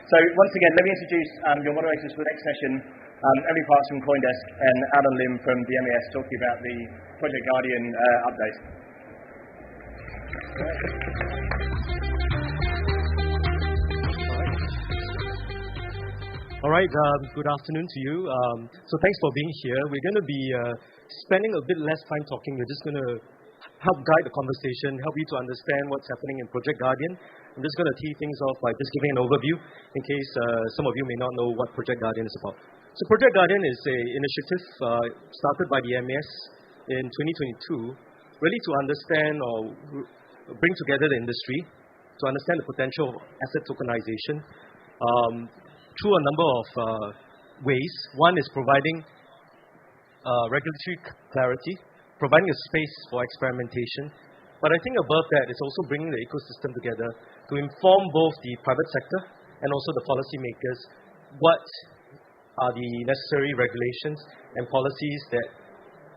So once again, let me introduce your moderators for the next session. Emily Parks from CoinDesk and Alan Lim from the MES talking about the Project Guardian update. All right, good afternoon to you. So thanks for being here. We're going to be spending a bit less time talking. We're just going to help guide the conversation, help you to understand what's happening in Project Guardian. I'm just going to tee things off by just giving an overview in case some of you may not know what Project Guardian is about. So Project Guardian is an initiative started by the MES in 2022, really to understand or bring together the industry, to understand the potential of asset tokenization through a number of ways. One is providing regulatory clarity, providing a space for experimentation. But I think above that, it's also bringing the ecosystem together to inform both the private sector and also the policymakers what are the necessary regulations and policies that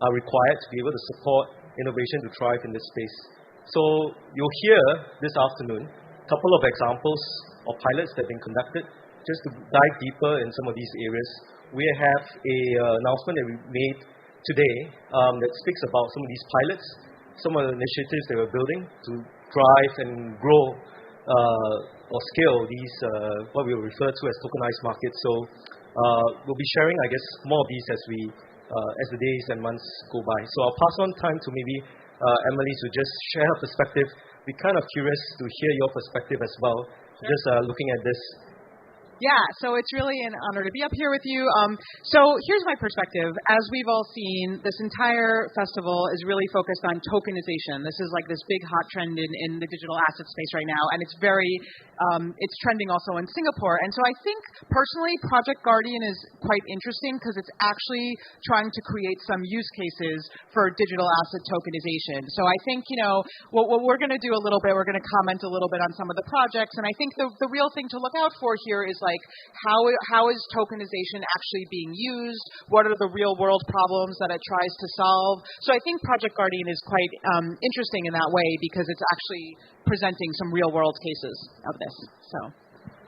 are required to be able to support innovation to thrive in this space. So you'll hear this afternoon a couple of examples of pilots that have been conducted. Just to dive deeper in some of these areas, we have an announcement that we made today that speaks about some of these pilots, some of the initiatives that we're building to drive and grow or scale these, what we will refer to as tokenized markets. So we'll be sharing, I guess, more of these as the days and months go by. So I'll pass on time to maybe Emily to just share her perspective. We're kind of curious to hear your perspective as well, just looking at this. Yeah, so it's really an honor to be up here with you. So here's my perspective. As we've all seen, this entire festival is really focused on tokenization. This is like this big hot trend in the digital asset space right now, and it's it's trending also in Singapore. And so I think, personally, Project Guardian is quite interesting because it's actually trying to create some use cases for digital asset tokenization. So I think, what we're going to do a little bit, we're going to comment a little bit on some of the projects, and I think the real thing to look out for here is how is tokenization actually being used? What are the real world problems that it tries to solve? So I think Project Guardian is quite interesting in that way because it's actually presenting some real world cases of this. So.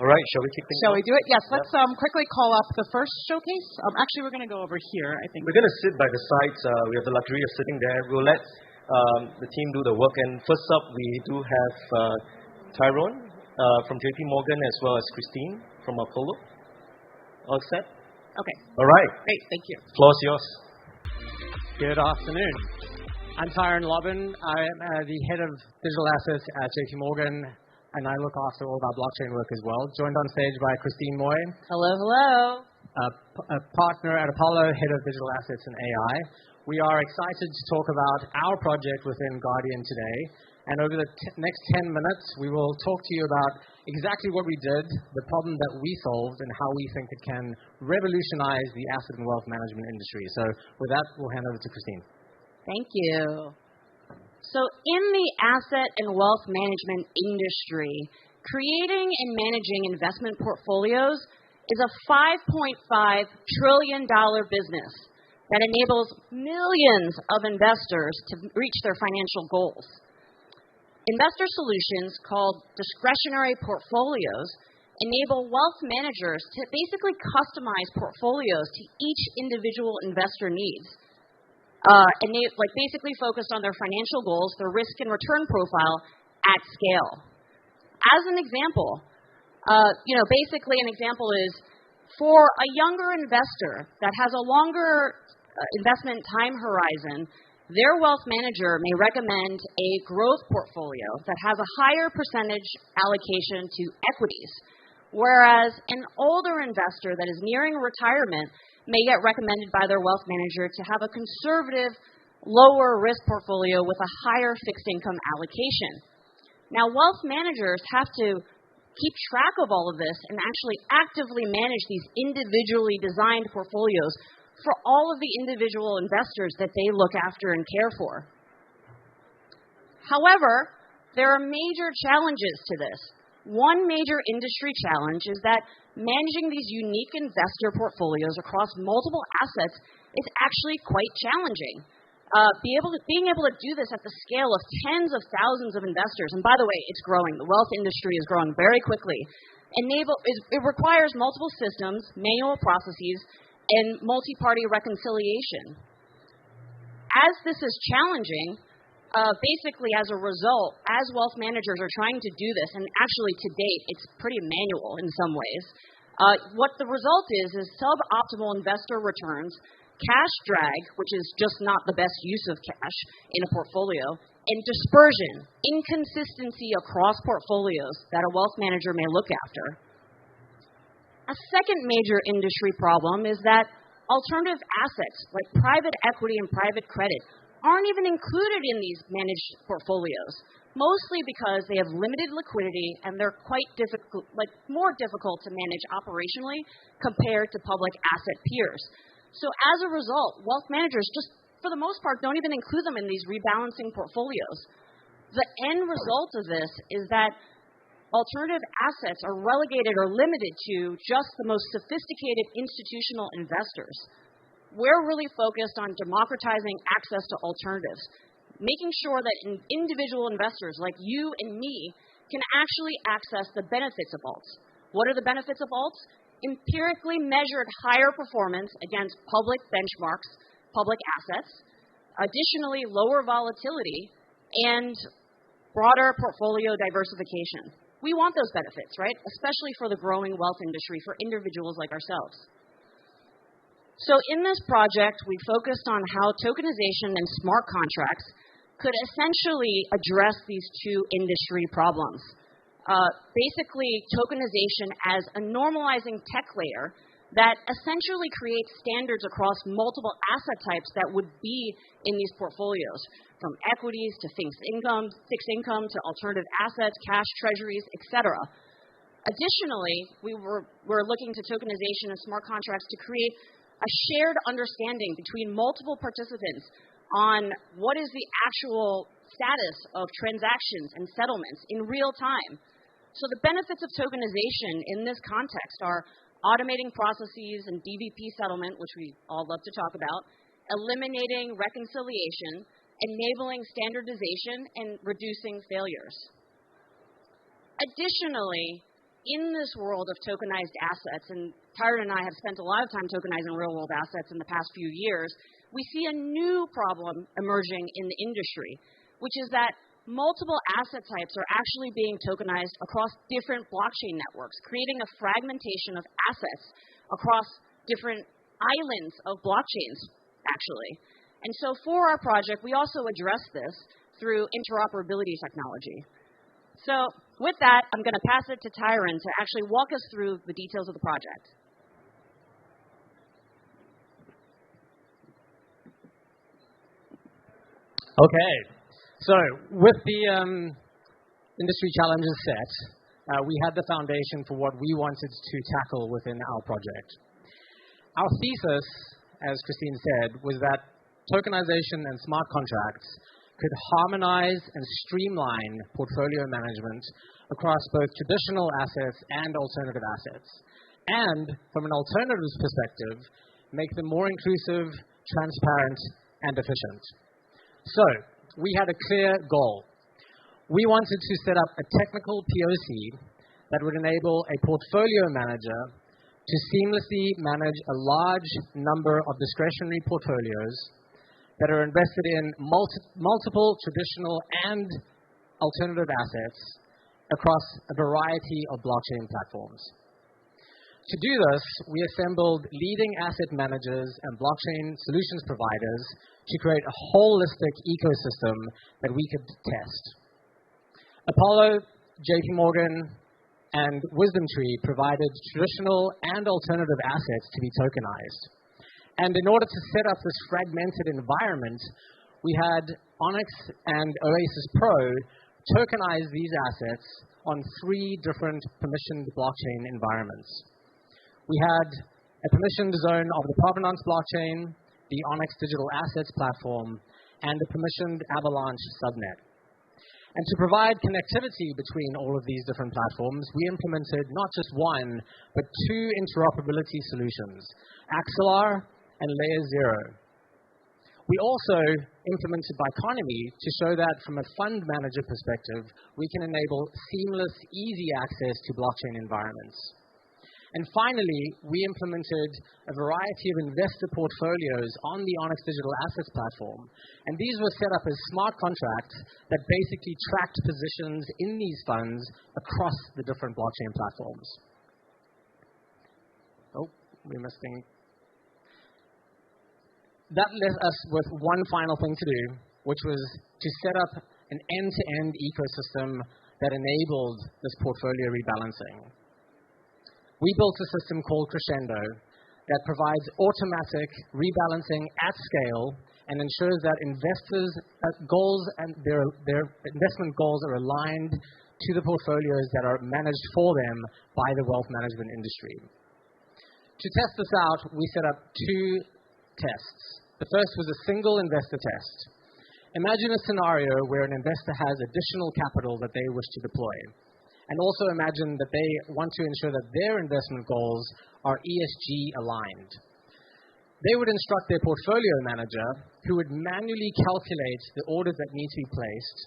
All right, shall we kick things off? Shall we do it? Yes, let's quickly call up the first showcase. Actually, we're going to go over here, I think. We're going to sit by the sides. We have the luxury of sitting there. We'll let the team do the work. And first up, we do have Tyrone from JP Morgan as well as Christine from Apollo. All set? Okay. All right. Great, thank you. Floor's yours. Good afternoon. I'm Tyrone Lobban. I am the head of digital assets at JP Morgan, and I look after all of our blockchain work as well. Joined on stage by Christine Moy. Hello, hello. A partner at Apollo, head of digital assets and AI. We are excited to talk about our project within Guardian today. And over the next 10 minutes, we will talk to you about exactly what we did, the problem that we solved, and how we think it can revolutionize the asset and wealth management industry. So with that, we'll hand over to Christine. Thank you. So in the asset and wealth management industry, creating and managing investment portfolios is a $5.5 trillion business that enables millions of investors to reach their financial goals. Investor solutions called discretionary portfolios enable wealth managers to basically customize portfolios to each individual investor needs. Basically focused on their financial goals, their risk and return profile at scale. As an example, basically an example is for a younger investor that has a longer investment time horizon, their wealth manager may recommend a growth portfolio that has a higher percentage allocation to equities, whereas an older investor that is nearing retirement may get recommended by their wealth manager to have a conservative, lower risk portfolio with a higher fixed income allocation. Now, wealth managers have to keep track of all of this and actually actively manage these individually designed portfolios for all of the individual investors that they look after and care for. However, there are major challenges to this. One major industry challenge is that managing these unique investor portfolios across multiple assets is actually quite challenging. Being able to do this at the scale of tens of thousands of investors, and by the way, it's growing. The wealth industry is growing very quickly. It requires multiple systems, manual processes, and multi-party reconciliation. As this is challenging, basically as a result, as wealth managers are trying to do this, and actually to date it's pretty manual in some ways, what the result is suboptimal investor returns, cash drag, which is just not the best use of cash in a portfolio, and dispersion, inconsistency across portfolios that a wealth manager may look after. A second major industry problem is that alternative assets like private equity and private credit aren't even included in these managed portfolios, mostly because they have limited liquidity and they're quite difficult, more difficult to manage operationally compared to public asset peers. So as a result, wealth managers just, for the most part, don't even include them in these rebalancing portfolios. The end result of this is that alternative assets are relegated or limited to just the most sophisticated institutional investors. We're really focused on democratizing access to alternatives, making sure that individual investors like you and me can actually access the benefits of alts. What are the benefits of alts? Empirically measured higher performance against public benchmarks, public assets, additionally lower volatility, and broader portfolio diversification. We want those benefits, right? Especially for the growing wealth industry, for individuals like ourselves. So in this project, we focused on how tokenization and smart contracts could essentially address these two industry problems. Basically, tokenization as a normalizing tech layer that essentially creates standards across multiple asset types that would be in these portfolios, from equities to fixed income to alternative assets, cash, treasuries, etc. Additionally, we're looking to tokenization and smart contracts to create a shared understanding between multiple participants on what is the actual status of transactions and settlements in real time. So the benefits of tokenization in this context are automating processes and DVP settlement, which we all love to talk about, eliminating reconciliation, enabling standardization, and reducing failures. Additionally, in this world of tokenized assets, and Tyron and I have spent a lot of time tokenizing real-world assets in the past few years, we see a new problem emerging in the industry, which is that multiple asset types are actually being tokenized across different blockchain networks, creating a fragmentation of assets across different islands of blockchains, actually. And so for our project, we also address this through interoperability technology. So with that, I'm going to pass it to Tyron to actually walk us through the details of the project. Okay. So with the industry challenges set, we had the foundation for what we wanted to tackle within our project. Our thesis, as Christine said, was that tokenization and smart contracts could harmonize and streamline portfolio management across both traditional assets and alternative assets, and from an alternatives perspective, make them more inclusive, transparent, and efficient. So we had a clear goal. We wanted to set up a technical POC that would enable a portfolio manager to seamlessly manage a large number of discretionary portfolios that are invested in multiple traditional and alternative assets across a variety of blockchain platforms. To do this, we assembled leading asset managers and blockchain solutions providers to create a holistic ecosystem that we could test. Apollo, JP Morgan, and WisdomTree provided traditional and alternative assets to be tokenized. And in order to set up this fragmented environment, we had Onyx and Oasis Pro tokenize these assets on 3 different permissioned blockchain environments. We had a permissioned zone of the Provenance blockchain, the Onyx Digital Assets platform, and a permissioned Avalanche subnet. And to provide connectivity between all of these different platforms, we implemented not just one, but 2 interoperability solutions, Axelar and Layer 0. We also implemented Biconomy to show that from a fund manager perspective, we can enable seamless, easy access to blockchain environments. And finally, we implemented a variety of investor portfolios on the Onyx Digital Assets platform. And these were set up as smart contracts that basically tracked positions in these funds across the different blockchain platforms. Oh, we're missing. That left us with one final thing to do, which was to set up an end-to-end ecosystem that enabled this portfolio rebalancing. We built a system called Crescendo that provides automatic rebalancing at scale and ensures that investors' goals and their investment goals are aligned to the portfolios that are managed for them by the wealth management industry. To test this out, we set up two tests. The first was a single investor test. Imagine a scenario where an investor has additional capital that they wish to deploy. And also imagine that they want to ensure that their investment goals are ESG aligned. They would instruct their portfolio manager, who would manually calculate the orders that need to be placed,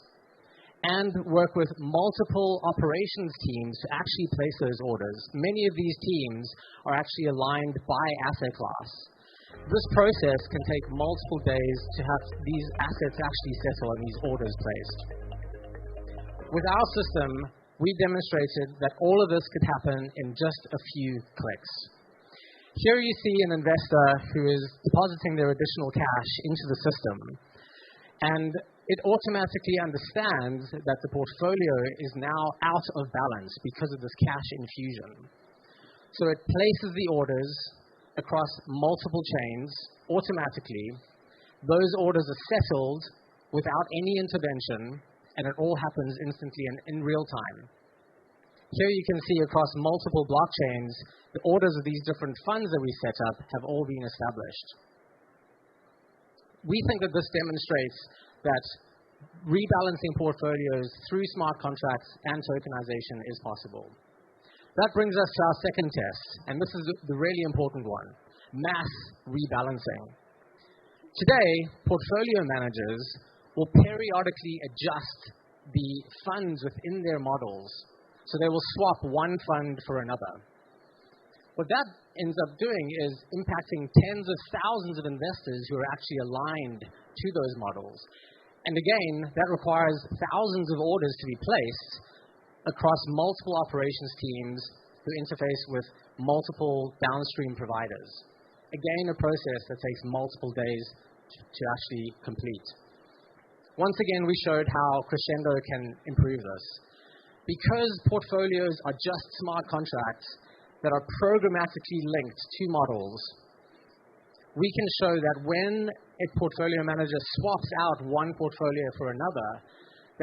and work with multiple operations teams to actually place those orders. Many of these teams are actually aligned by asset class. This process can take multiple days to have these assets actually settle and these orders placed. With our system, we demonstrated that all of this could happen in just a few clicks. Here you see an investor who is depositing their additional cash into the system, and it automatically understands that the portfolio is now out of balance because of this cash infusion. So it places the orders across multiple chains automatically. Those orders are settled without any intervention, and it all happens instantly and in real time. Here you can see across multiple blockchains, the orders of these different funds that we set up have all been established. We think that this demonstrates that rebalancing portfolios through smart contracts and tokenization is possible. That brings us to our second test, and this is the really important one, mass rebalancing. Today, portfolio managers will periodically adjust the funds within their models. So they will swap one fund for another. What that ends up doing is impacting tens of thousands of investors who are actually aligned to those models. And again, that requires thousands of orders to be placed across multiple operations teams who interface with multiple downstream providers. Again, a process that takes multiple days to actually complete. Once again, we showed how Crescendo can improve this. Because portfolios are just smart contracts that are programmatically linked to models, we can show that when a portfolio manager swaps out one portfolio for another,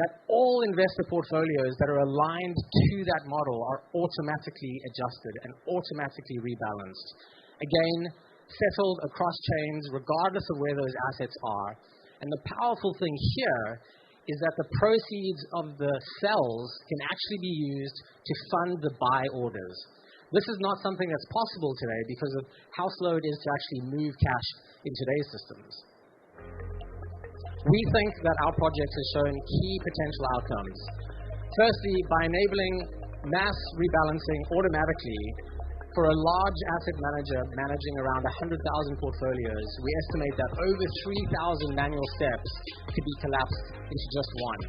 that all investor portfolios that are aligned to that model are automatically adjusted and automatically rebalanced. Again, settled across chains regardless of where those assets are. And the powerful thing here is that the proceeds of the sells can actually be used to fund the buy orders. This is not something that's possible today because of how slow it is to actually move cash in today's systems. We think that our project has shown key potential outcomes. Firstly, by enabling mass rebalancing automatically for a large asset manager managing around 100,000 portfolios, we estimate that over 3,000 manual steps could be collapsed into just one.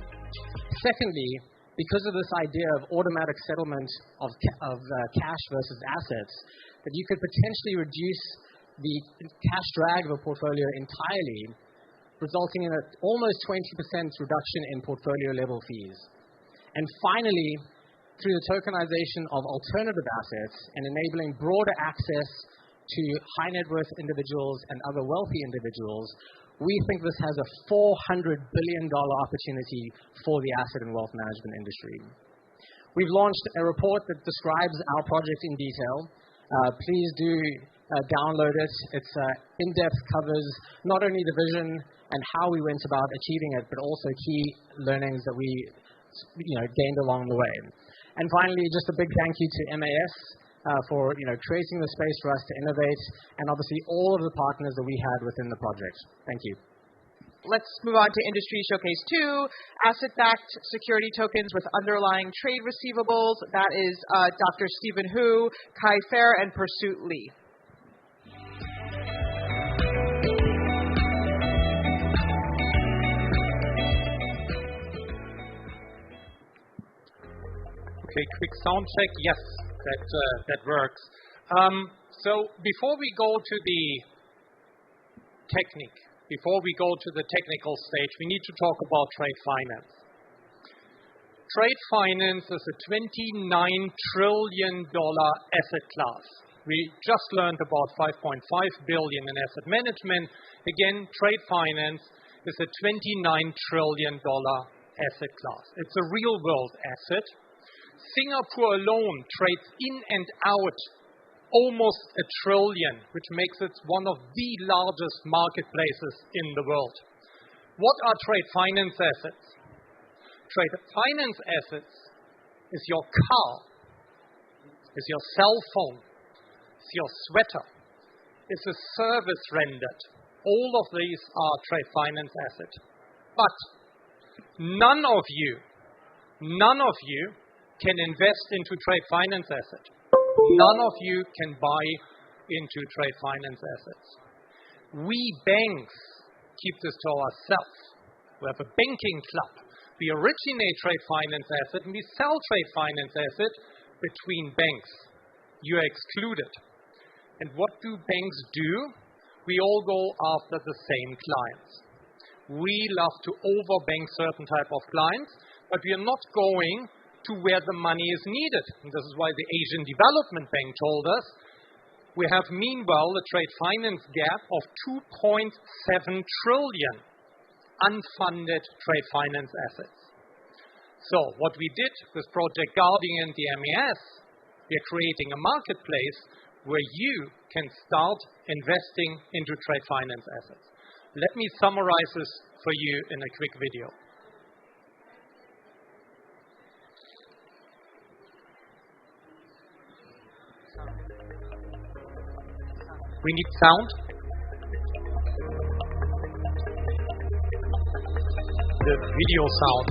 Secondly, because of this idea of automatic settlement of cash versus assets, that you could potentially reduce the cash drag of a portfolio entirely, resulting in an almost 20% reduction in portfolio level fees. And finally, through the tokenization of alternative assets and enabling broader access to high net worth individuals and other wealthy individuals, we think this has a $400 billion opportunity for the asset and wealth management industry. We've launched a report that describes our project in detail. Please do download it. It's in-depth, covers not only the vision and how we went about achieving it, but also key learnings that we gained along the way. And finally, just a big thank you to MAS for creating the space for us to innovate, and obviously all of the partners that we had within the project. Thank you. let's move on to Industry Showcase 2, asset-backed security tokens with underlying trade receivables. That is Dr. Stephen Hu, Kai Fair, and Pursuit Lee. Okay, quick sound check. Yes, that works. So before we go to the technical stage, we need to talk about trade finance. Trade finance is a $29 trillion asset class. We just learned about $5.5 billion in asset management. Again, trade finance is a $29 trillion asset class. It's a real world asset. Singapore alone trades in and out almost $1 trillion, which makes it one of the largest marketplaces in the world. What are trade finance assets? Trade finance assets is your car, is your cell phone, is your sweater, is a service rendered. All of these are trade finance assets. But none of you can invest into trade finance assets. None of you can buy into trade finance assets. We banks keep this to ourselves. We have a banking club. We originate trade finance assets and we sell trade finance assets between banks. You are excluded. And what do banks do? We all go after the same clients. We love to overbank certain type of clients, but we are not going to where the money is needed. And this is why the Asian Development Bank told us we have meanwhile a trade finance gap of 2.7 trillion unfunded trade finance assets. So what we did with Project Guardian and the MES, we are creating a marketplace where you can start investing into trade finance assets. Let me summarize this for you in a quick video. We need sound. The video sound.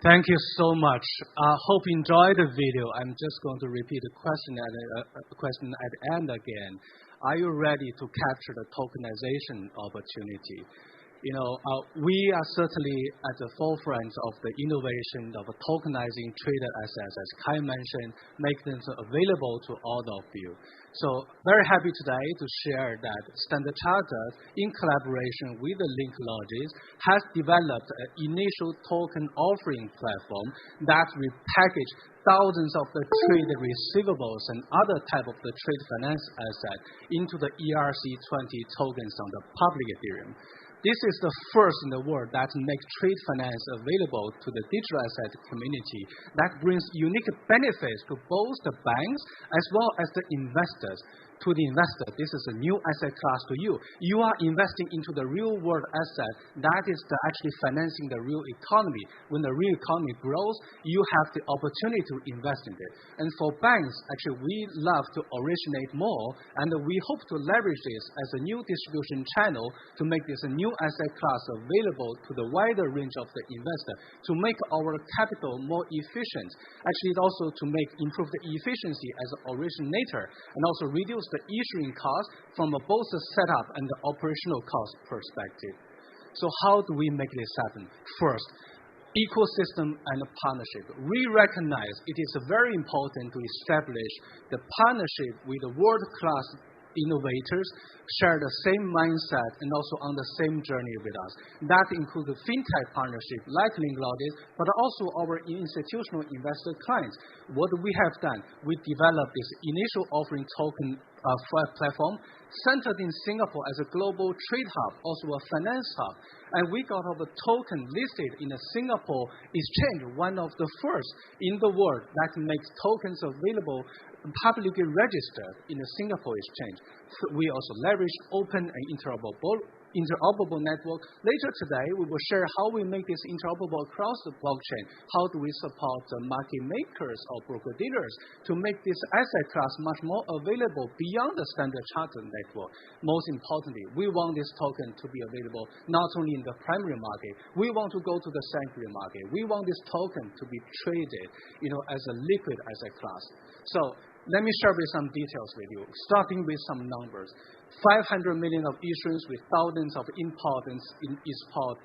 Thank you so much. I hope you enjoyed the video. I'm just going to repeat the question at the end again. Are you ready to capture the tokenization opportunity? We are certainly at the forefront of the innovation of tokenizing traded assets, as Kai mentioned, make them available to all of you. So very happy today to share that Standard Chartered, in collaboration with the Linkologies, has developed an initial token offering platform that repackage thousands of the trade receivables and other type of the trade finance asset into the ERC20 tokens on the public Ethereum. This is the first in the world that makes trade finance available to the digital asset community that brings unique benefits to both the banks as well as the investors. To the investor, this is a new asset class to you. You are investing into the real world asset that is actually financing the real economy. When the real economy grows, you have the opportunity to invest in it. And for banks, actually, we love to originate more, and we hope to leverage this as a new distribution channel to make this a new asset class available to the wider range of the investor, to make our capital more efficient. Actually, also to improve the efficiency as an originator, and also reduce the issuing cost from both the setup and the operational cost perspective. So how do we make this happen? First, ecosystem and partnership. We recognize it is very important to establish the partnership with the world-class innovators, share the same mindset and also on the same journey with us. That includes the FinTech partnership like Linklaudis, but also our institutional investor clients. What we have done, we developed this initial offering token platform centered in Singapore as a global trade hub, also a finance hub. And we got our token listed in the Singapore exchange, one of the first in the world that makes tokens available publicly registered in the Singapore exchange. So we also leverage open and interoperable network. Later today, we will share how we make this interoperable across the blockchain. How do we support the market makers or broker-dealers to make this asset class much more available beyond the standard chartered network? Most importantly, we want this token to be available not only in the primary market, we want to go to the secondary market. We want this token to be traded, as a liquid asset class. So let me share with some details with you, starting with some numbers. 500 million of issuance with thousands of import and export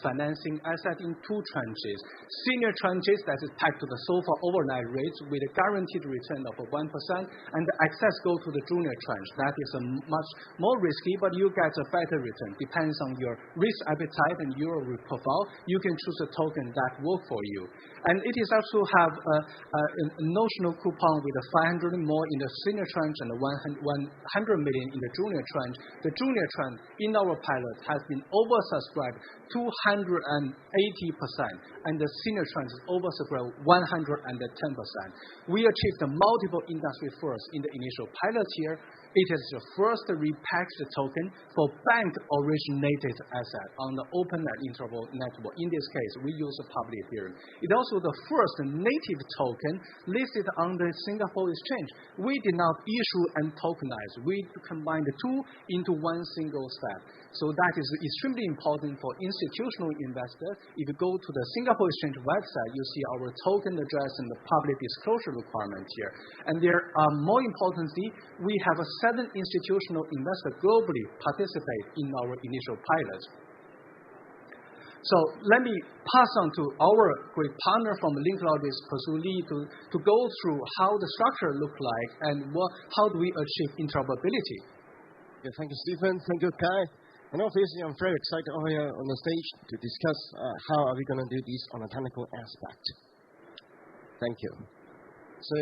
financing asset in 2 tranches. Senior tranches that is pegged to the SOFR overnight rates with a guaranteed return of 1%, and the excess go to the junior tranche. That is a much more risky, but you get a better return. Depends on your risk appetite and your risk profile. You can choose a token that work for you. And it is also have a notional coupon with a 500 more in the senior tranche and 100 million in the junior tranche. The junior tranche in our pilot has been oversubscribed 280%, and the senior tranche is oversubscribed 110%. We achieved the multiple industry first in the initial pilot year. It is the first repackaged token for bank-originated asset on the open and interoperable network. In this case, we use a public Ethereum. It also the first native token listed on the Singapore exchange. We did not issue and tokenize. We combined the two into one single step. So that is extremely important for institutional investors. If you go to the Singapore Exchange website, you see our token address and the public disclosure requirement here. And there are, more importantly, we have 7 institutional investors globally participate in our initial pilot. So let me pass on to our great partner from Linklaudis, Pursue Lee, to go through how the structure look like and how do we achieve interoperability. Yeah, thank you, Stephen. Thank you, Kai. And obviously, I'm very excited here on the stage to discuss how are we going to do this on a technical aspect. Thank you. So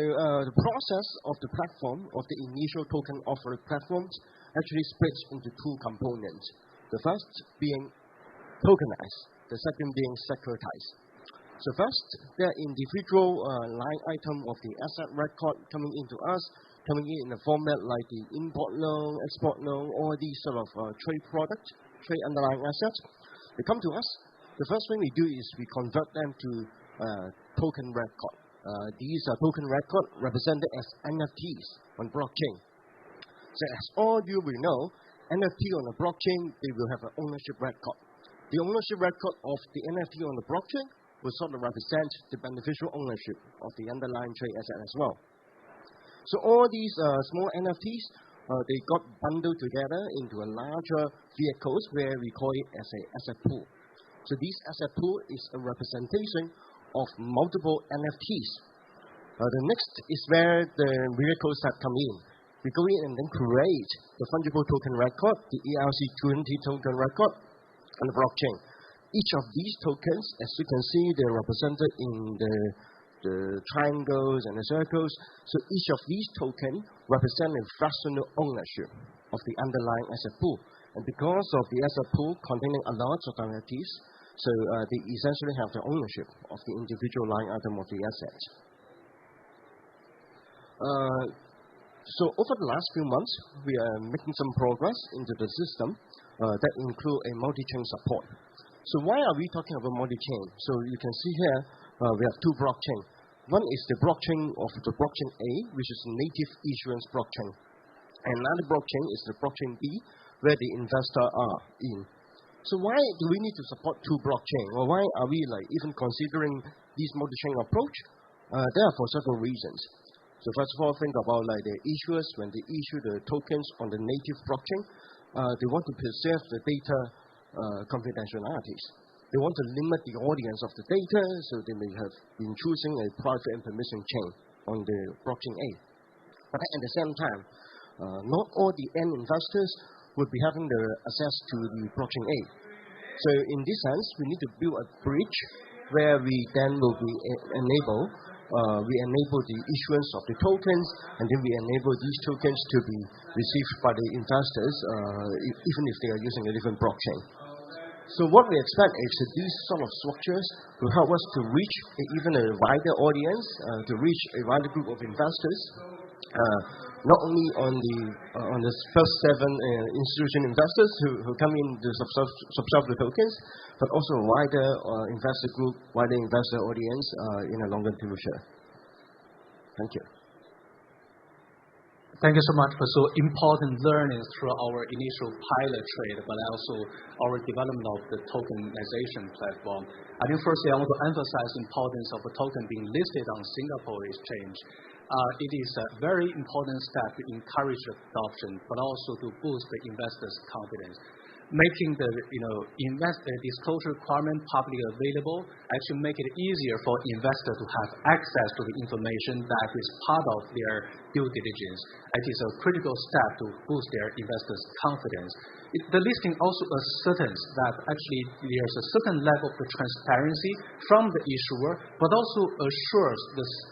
the process of the platform, of the initial token offer platforms, actually splits into 2 components. The first being tokenized, the second being securitized. So first, there are individual line item of the asset record coming into us, coming in a format like the import loan, export loan, all these sort of trade products, trade underlying assets. They come to us. The first thing we do is we convert them to token record. These are token record represented as NFTs on blockchain. So as all you will know, NFT on the blockchain, they will have an ownership record. The ownership record of the NFT on the blockchain will sort of represent the beneficial ownership of the underlying trade asset as well. So all these small NFTs, they got bundled together into a larger vehicles where we call it as a asset pool. So this asset pool is a representation of multiple NFTs. The next is where the vehicles have come in. We go in and then create the fungible token record, the ERC20 token record on the blockchain. Each of these tokens, as you can see, they're represented in the triangles and the circles. So each of these tokens represent a fractional ownership of the underlying asset pool. And because of the asset pool containing a lot of NFTs, so they essentially have the ownership of the individual line item of the asset. So over the last few months, we are making some progress into the system that include a multi-chain support. So why are we talking about multi-chain? So you can see here, we have 2 blockchains. One is the blockchain of the blockchain A, which is native issuance blockchain. And another blockchain is the blockchain B, where the investors are in. So why do we need to support 2 blockchains? Or why are we even considering this multi-chain approach? There are for several reasons. So first of all, think about the issuers when they issue the tokens on the native blockchain. They want to preserve the data confidentialities. they want to limit the audience of the data, so they may have been choosing a private and permission chain on the blockchain A. But at the same time, not all the end investors would be having the access to the blockchain A. So in this sense, we need to build a bridge where we then will be enable the issuance of the tokens, and then we enable these tokens to be received by the investors, even if they are using a different blockchain. So what we expect is that these sort of structures will help us to reach even a wider audience, to reach a wider group of investors, not only on the first 7 institutional investors who come in to subscribe the tokens, but also a wider investor group, wider investor audience in a longer future. Thank you. Thank you so much for so important learnings through our initial pilot trade, but also our development of the tokenization platform. I think firstly, I want to emphasize the importance of a token being listed on Singapore Exchange. It is a very important step to encourage adoption, but also to boost the investors' confidence. Making the disclosure requirement publicly available actually make it easier for investors to have access to the information that is part of their due diligence. It is a critical step to boost their investors' confidence. The listing also ascertains that actually there's a certain level of the transparency from the issuer, but also assures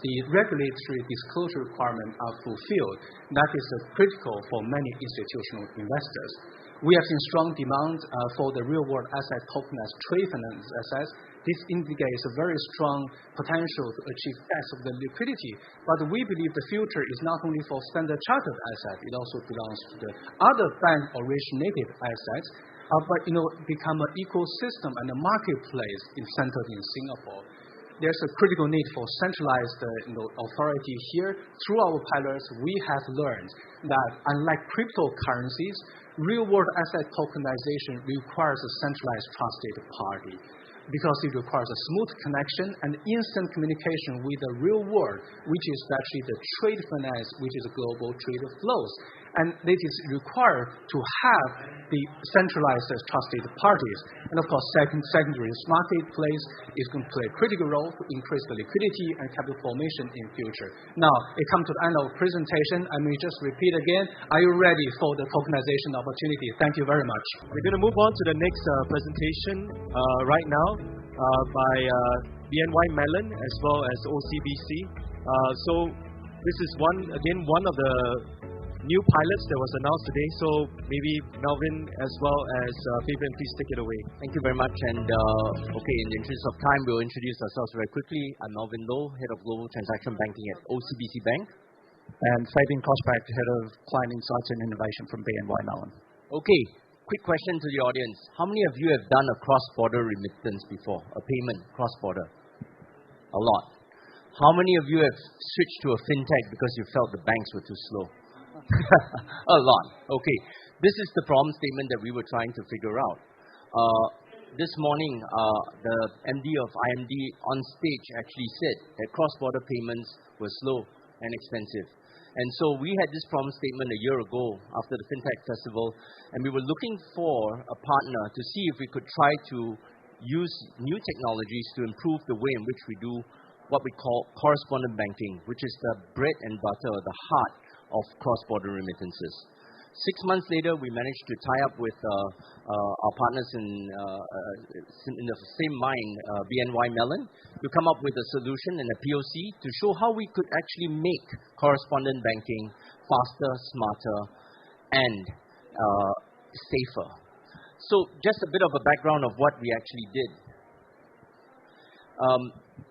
the regulatory disclosure requirements are fulfilled. That is critical for many institutional investors. We have seen strong demand for the real-world asset tokenized trade finance assets. This indicates a very strong potential to achieve best of the liquidity. But we believe the future is not only for Standard Chartered assets, it also belongs to the other bank-originated assets, but become an ecosystem and a marketplace centered in Singapore. There's a critical need for centralized authority here. Through our pilots, we have learned that unlike cryptocurrencies, real-world asset tokenization requires a centralized trusted party because it requires a smooth connection and instant communication with the real world, which is actually the trade finance, which is global trade flows. And it is required to have the centralized trusted parties. And of course, secondary marketplace is going to play a critical role to increase the liquidity and capital formation in future. Now, it comes to the end of the presentation. I may just repeat again. Are you ready for the tokenization opportunity? Thank you very much. We're going to move on to the next presentation right now by BNY Mellon as well as OCBC. So this is one of the new pilots that was announced today. So maybe Melvin as well as Fabian, please take it away. Thank you very much. And in the interest of time, we'll introduce ourselves very quickly. I'm Melvin Loh, Head of Global Transaction Banking at OCBC Bank. And Fabian Kosbach, Head of Client Insights and Innovation from BNY Mellon. Okay, quick question to the audience. How many of you have done a cross-border remittance before, a payment cross-border? A lot. How many of you have switched to a FinTech because you felt the banks were too slow? A lot. Okay. This is the problem statement that we were trying to figure out. This morning, the MD of IMD on stage actually said that cross-border payments were slow and expensive. And so we had this problem statement a year ago after the FinTech Festival, and we were looking for a partner to see if we could try to use new technologies to improve the way in which we do what we call correspondent banking, which is the bread and butter, the heart of cross-border remittances. 6 months later, we managed to tie up with our partners in the same mine, BNY Mellon, to come up with a solution and a POC to show how we could actually make correspondent banking faster, smarter, and safer. So just a bit of a background of what we actually did.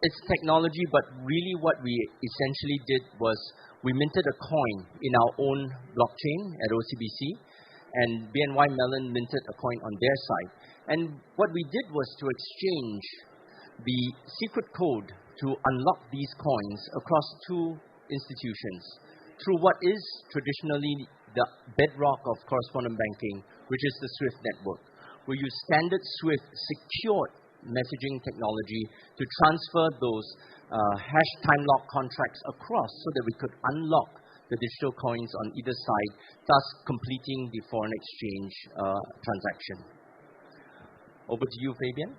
It's technology, but really what we essentially did was we minted a coin in our own blockchain at OCBC, and BNY Mellon minted a coin on their side. And what we did was to exchange the secret code to unlock these coins across 2 institutions through what is traditionally the bedrock of correspondent banking, which is the SWIFT network. We use standard SWIFT secured messaging technology to transfer those hash time lock contracts across so that we could unlock the digital coins on either side, thus completing the foreign exchange transaction. Over to you, Fabian.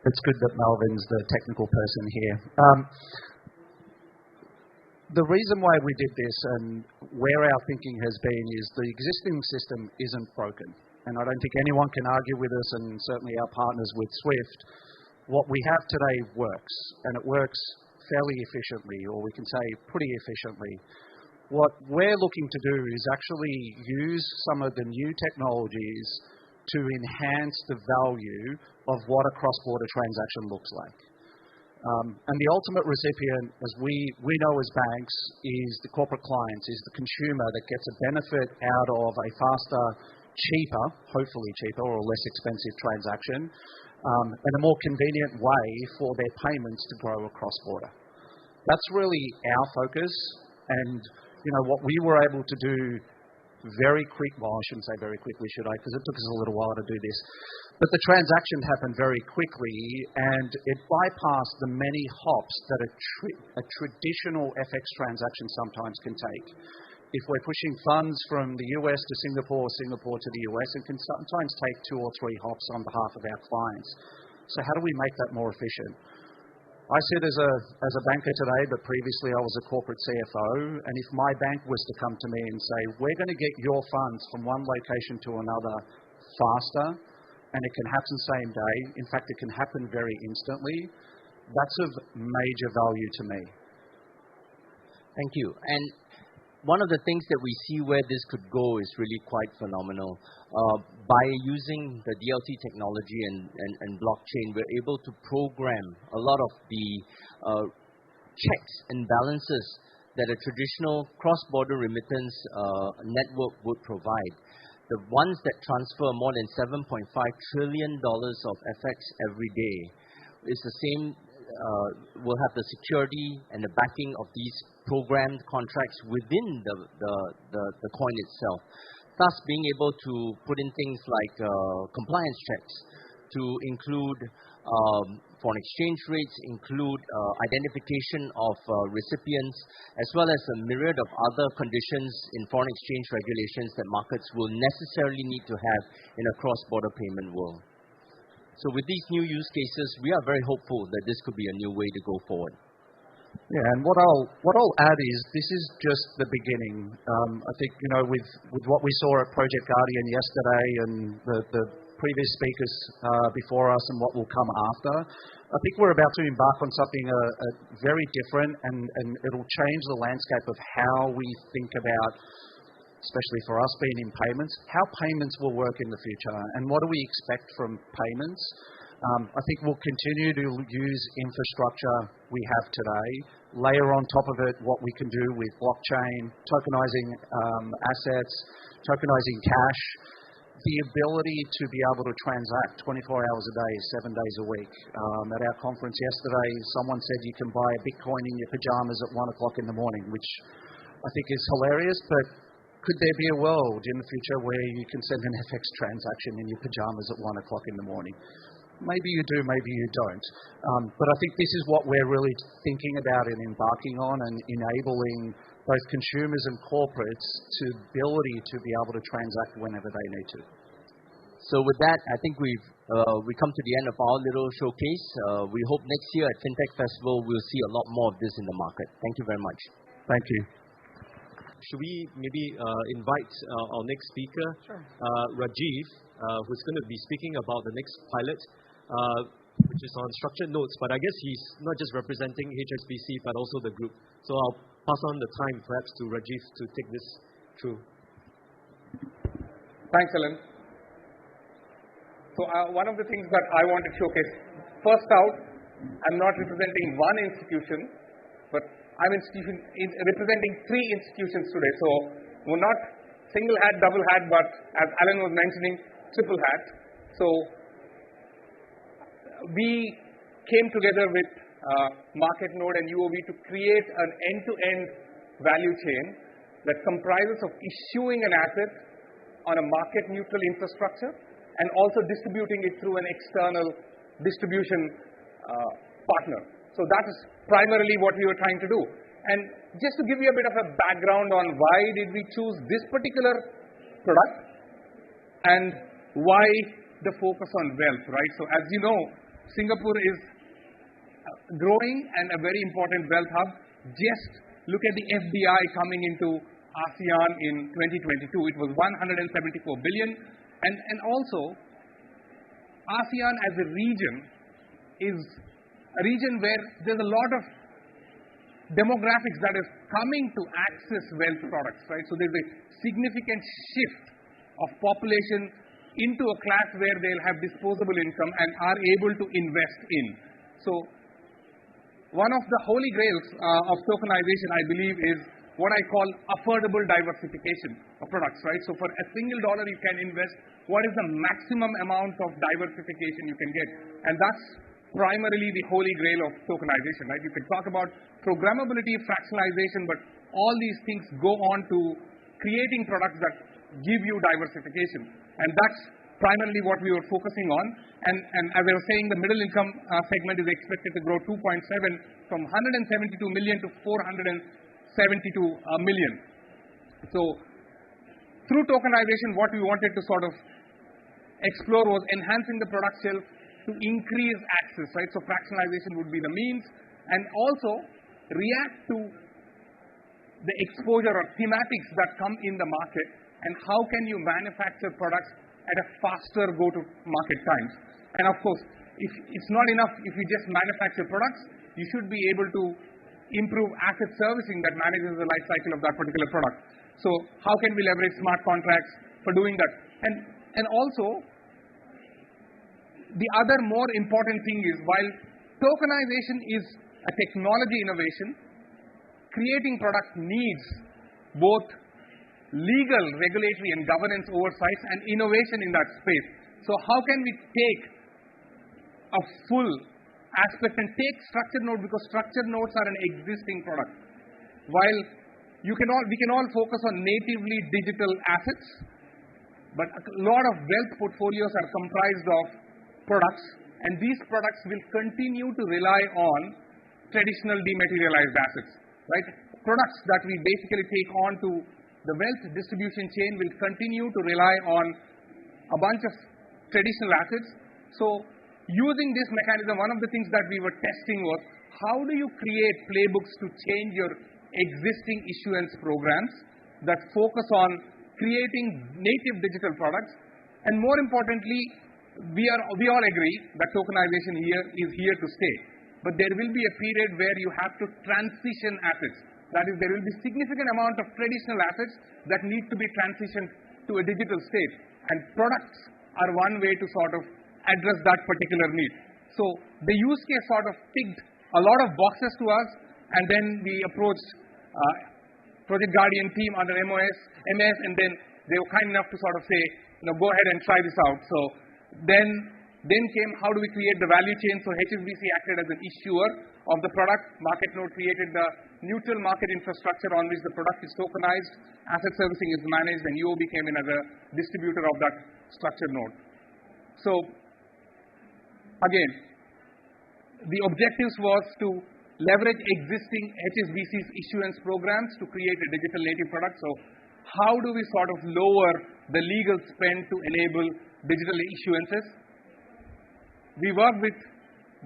It's good that Melvin's the technical person here. The reason why we did this and where our thinking has been is the existing system isn't broken. And I don't think anyone can argue with us, and certainly our partners with Swift. What we have today works, and it works fairly efficiently, or we can say pretty efficiently. What we're looking to do is actually use some of the new technologies to enhance the value of what a cross-border transaction looks like. And the ultimate recipient, as we know as banks, is the corporate clients, is the consumer that gets a benefit out of a faster, cheaper, hopefully cheaper or less expensive transaction, and a more convenient way for their payments to grow across border. That's really our focus, and what we were able to do very quick. Well, I shouldn't say very quickly, should I? Because it took us a little while to do this. But the transaction happened very quickly, and it bypassed the many hops that a traditional FX transaction sometimes can take. If we're pushing funds from the US to Singapore or Singapore to the US, it can sometimes take 2 or 3 hops on behalf of our clients. So how do we make that more efficient? I sit as a banker today, but previously I was a corporate CFO, and if my bank was to come to me and say, we're going to get your funds from one location to another faster, and it can happen same day, in fact it can happen very instantly, that's of major value to me. Thank you. And one of the things that we see where this could go is really quite phenomenal. By using the DLT technology and blockchain, we're able to program a lot of the checks and balances that a traditional cross-border remittance network would provide. The ones that transfer more than $7.5 trillion of FX every day is the same, will have the security and the backing of these programmed contracts within the coin itself. Thus, being able to put in things like compliance checks to include foreign exchange rates, include identification of recipients, as well as a myriad of other conditions in foreign exchange regulations that markets will necessarily need to have in a cross-border payment world. So with these new use cases, we are very hopeful that this could be a new way to go forward. Yeah, and what I'll add is this is just the beginning. I think with what we saw at Project Guardian yesterday and the previous speakers before us and what will come after, I think we're about to embark on something very different, and it'll change the landscape of how we think about, especially for us being in payments, how payments will work in the future and what do we expect from payments. I think we'll continue to use infrastructure we have today, layer on top of it what we can do with blockchain, tokenizing assets, tokenizing cash, the ability to be able to transact 24 hours a day, 7 days a week. At our conference yesterday, someone said you can buy a Bitcoin in your pajamas at 1 o'clock in the morning, which I think is hilarious, but could there be a world in the future where you can send an FX transaction in your pajamas at 1 o'clock in the morning? Maybe you do, maybe you don't. But I think this is what we're really thinking about and embarking on, and enabling both consumers and corporates to ability to be able to transact whenever they need to. So with that, I think we come to the end of our little showcase. We hope next year at FinTech Festival we'll see a lot more of this in the market. Thank you very much. Thank you. Should we maybe invite our next speaker, Rajiv, who's going to be speaking about the next pilot, which is on structured notes. But I guess he's not just representing HSBC, but also the group. So I'll pass on the time perhaps to Rajiv to take this through. Thanks, Alan. So one of the things that I want to showcase, first out, I'm not representing one institution, but I'm representing 3 institutions today. So we're not single hat, double hat, but as Alan was mentioning, triple hat. So we came together with MarketNode and UOB to create an end-to-end value chain that comprises of issuing an asset on a market-neutral infrastructure and also distributing it through an external distribution partner. So that is primarily what we were trying to do. And just to give you a bit of a background on why did we choose this particular product and why the focus on wealth, right? So as you know, Singapore is growing and a very important wealth hub. Just look at the FDI coming into ASEAN in 2022. It was 174 billion. And also, ASEAN as a region is a region where there's a lot of demographics that is coming to access wealth products, right? So there's a significant shift of population into a class where they'll have disposable income and are able to invest in. So one of the holy grails of tokenization, I believe, is what I call affordable diversification of products, right? So for a single dollar you can invest, what is the maximum amount of diversification you can get? And that's primarily the holy grail of tokenization, right? You can talk about programmability, fractionalization, but all these things go on to creating products that give you diversification. And that's primarily what we were focusing on. And as I was saying, the middle income segment is expected to grow 2.7 from 172 million to 472 million. So through tokenization, what we wanted to sort of explore was enhancing the product shelf to increase access, right? So fractionalization would be the means, and also react to the exposure or thematics that come in the market, and how can you manufacture products at a faster go-to-market times. And of course, if it's not enough if you just manufacture products, you should be able to improve asset servicing that manages the life cycle of that particular product. So how can we leverage smart contracts for doing that? And also, the other more important thing is, while tokenization is a technology innovation, creating products needs both legal, regulatory, and governance oversight and innovation in that space. So how can we take a full aspect and take structured note, because structured notes are an existing product. While we can all focus on natively digital assets, but a lot of wealth portfolios are comprised of products, and these products will continue to rely on traditional dematerialized assets, right? Products that we basically take on to the wealth distribution chain will continue to rely on a bunch of traditional assets. So using this mechanism, one of the things that we were testing was, how do you create playbooks to change your existing issuance programs that focus on creating native digital products? And more importantly, we all agree that tokenization is here to stay. But there will be a period where you have to transition assets. That is, there will be significant amount of traditional assets that need to be transitioned to a digital state. And products are one way to sort of address that particular need. So the use case sort of ticked a lot of boxes to us, and then we approached Project Guardian team under MS, and then they were kind enough to sort of say, go ahead and try this out. So then came, how do we create the value chain? So HSBC acted as an issuer of the product. MarketNode created the neutral market infrastructure on which the product is tokenized, asset servicing is managed, and UOB came in as a distributor of that structured node. So again, the objectives was to leverage existing HSBC's issuance programs to create a digital native product. So how do we sort of lower the legal spend to enable digital issuances? We work with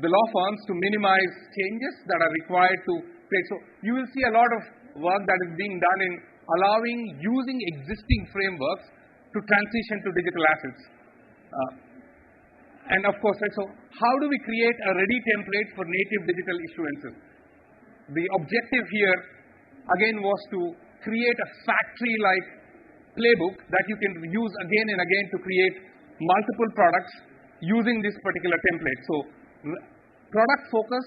the law firms to minimize changes that are required to create. So you will see a lot of work that is being done in allowing using existing frameworks to transition to digital assets. And of course, right, so how do we create a ready template for native digital issuances? The objective here, again, was to create a factory-like playbook that you can use again and again to create multiple products using this particular template. So product focus,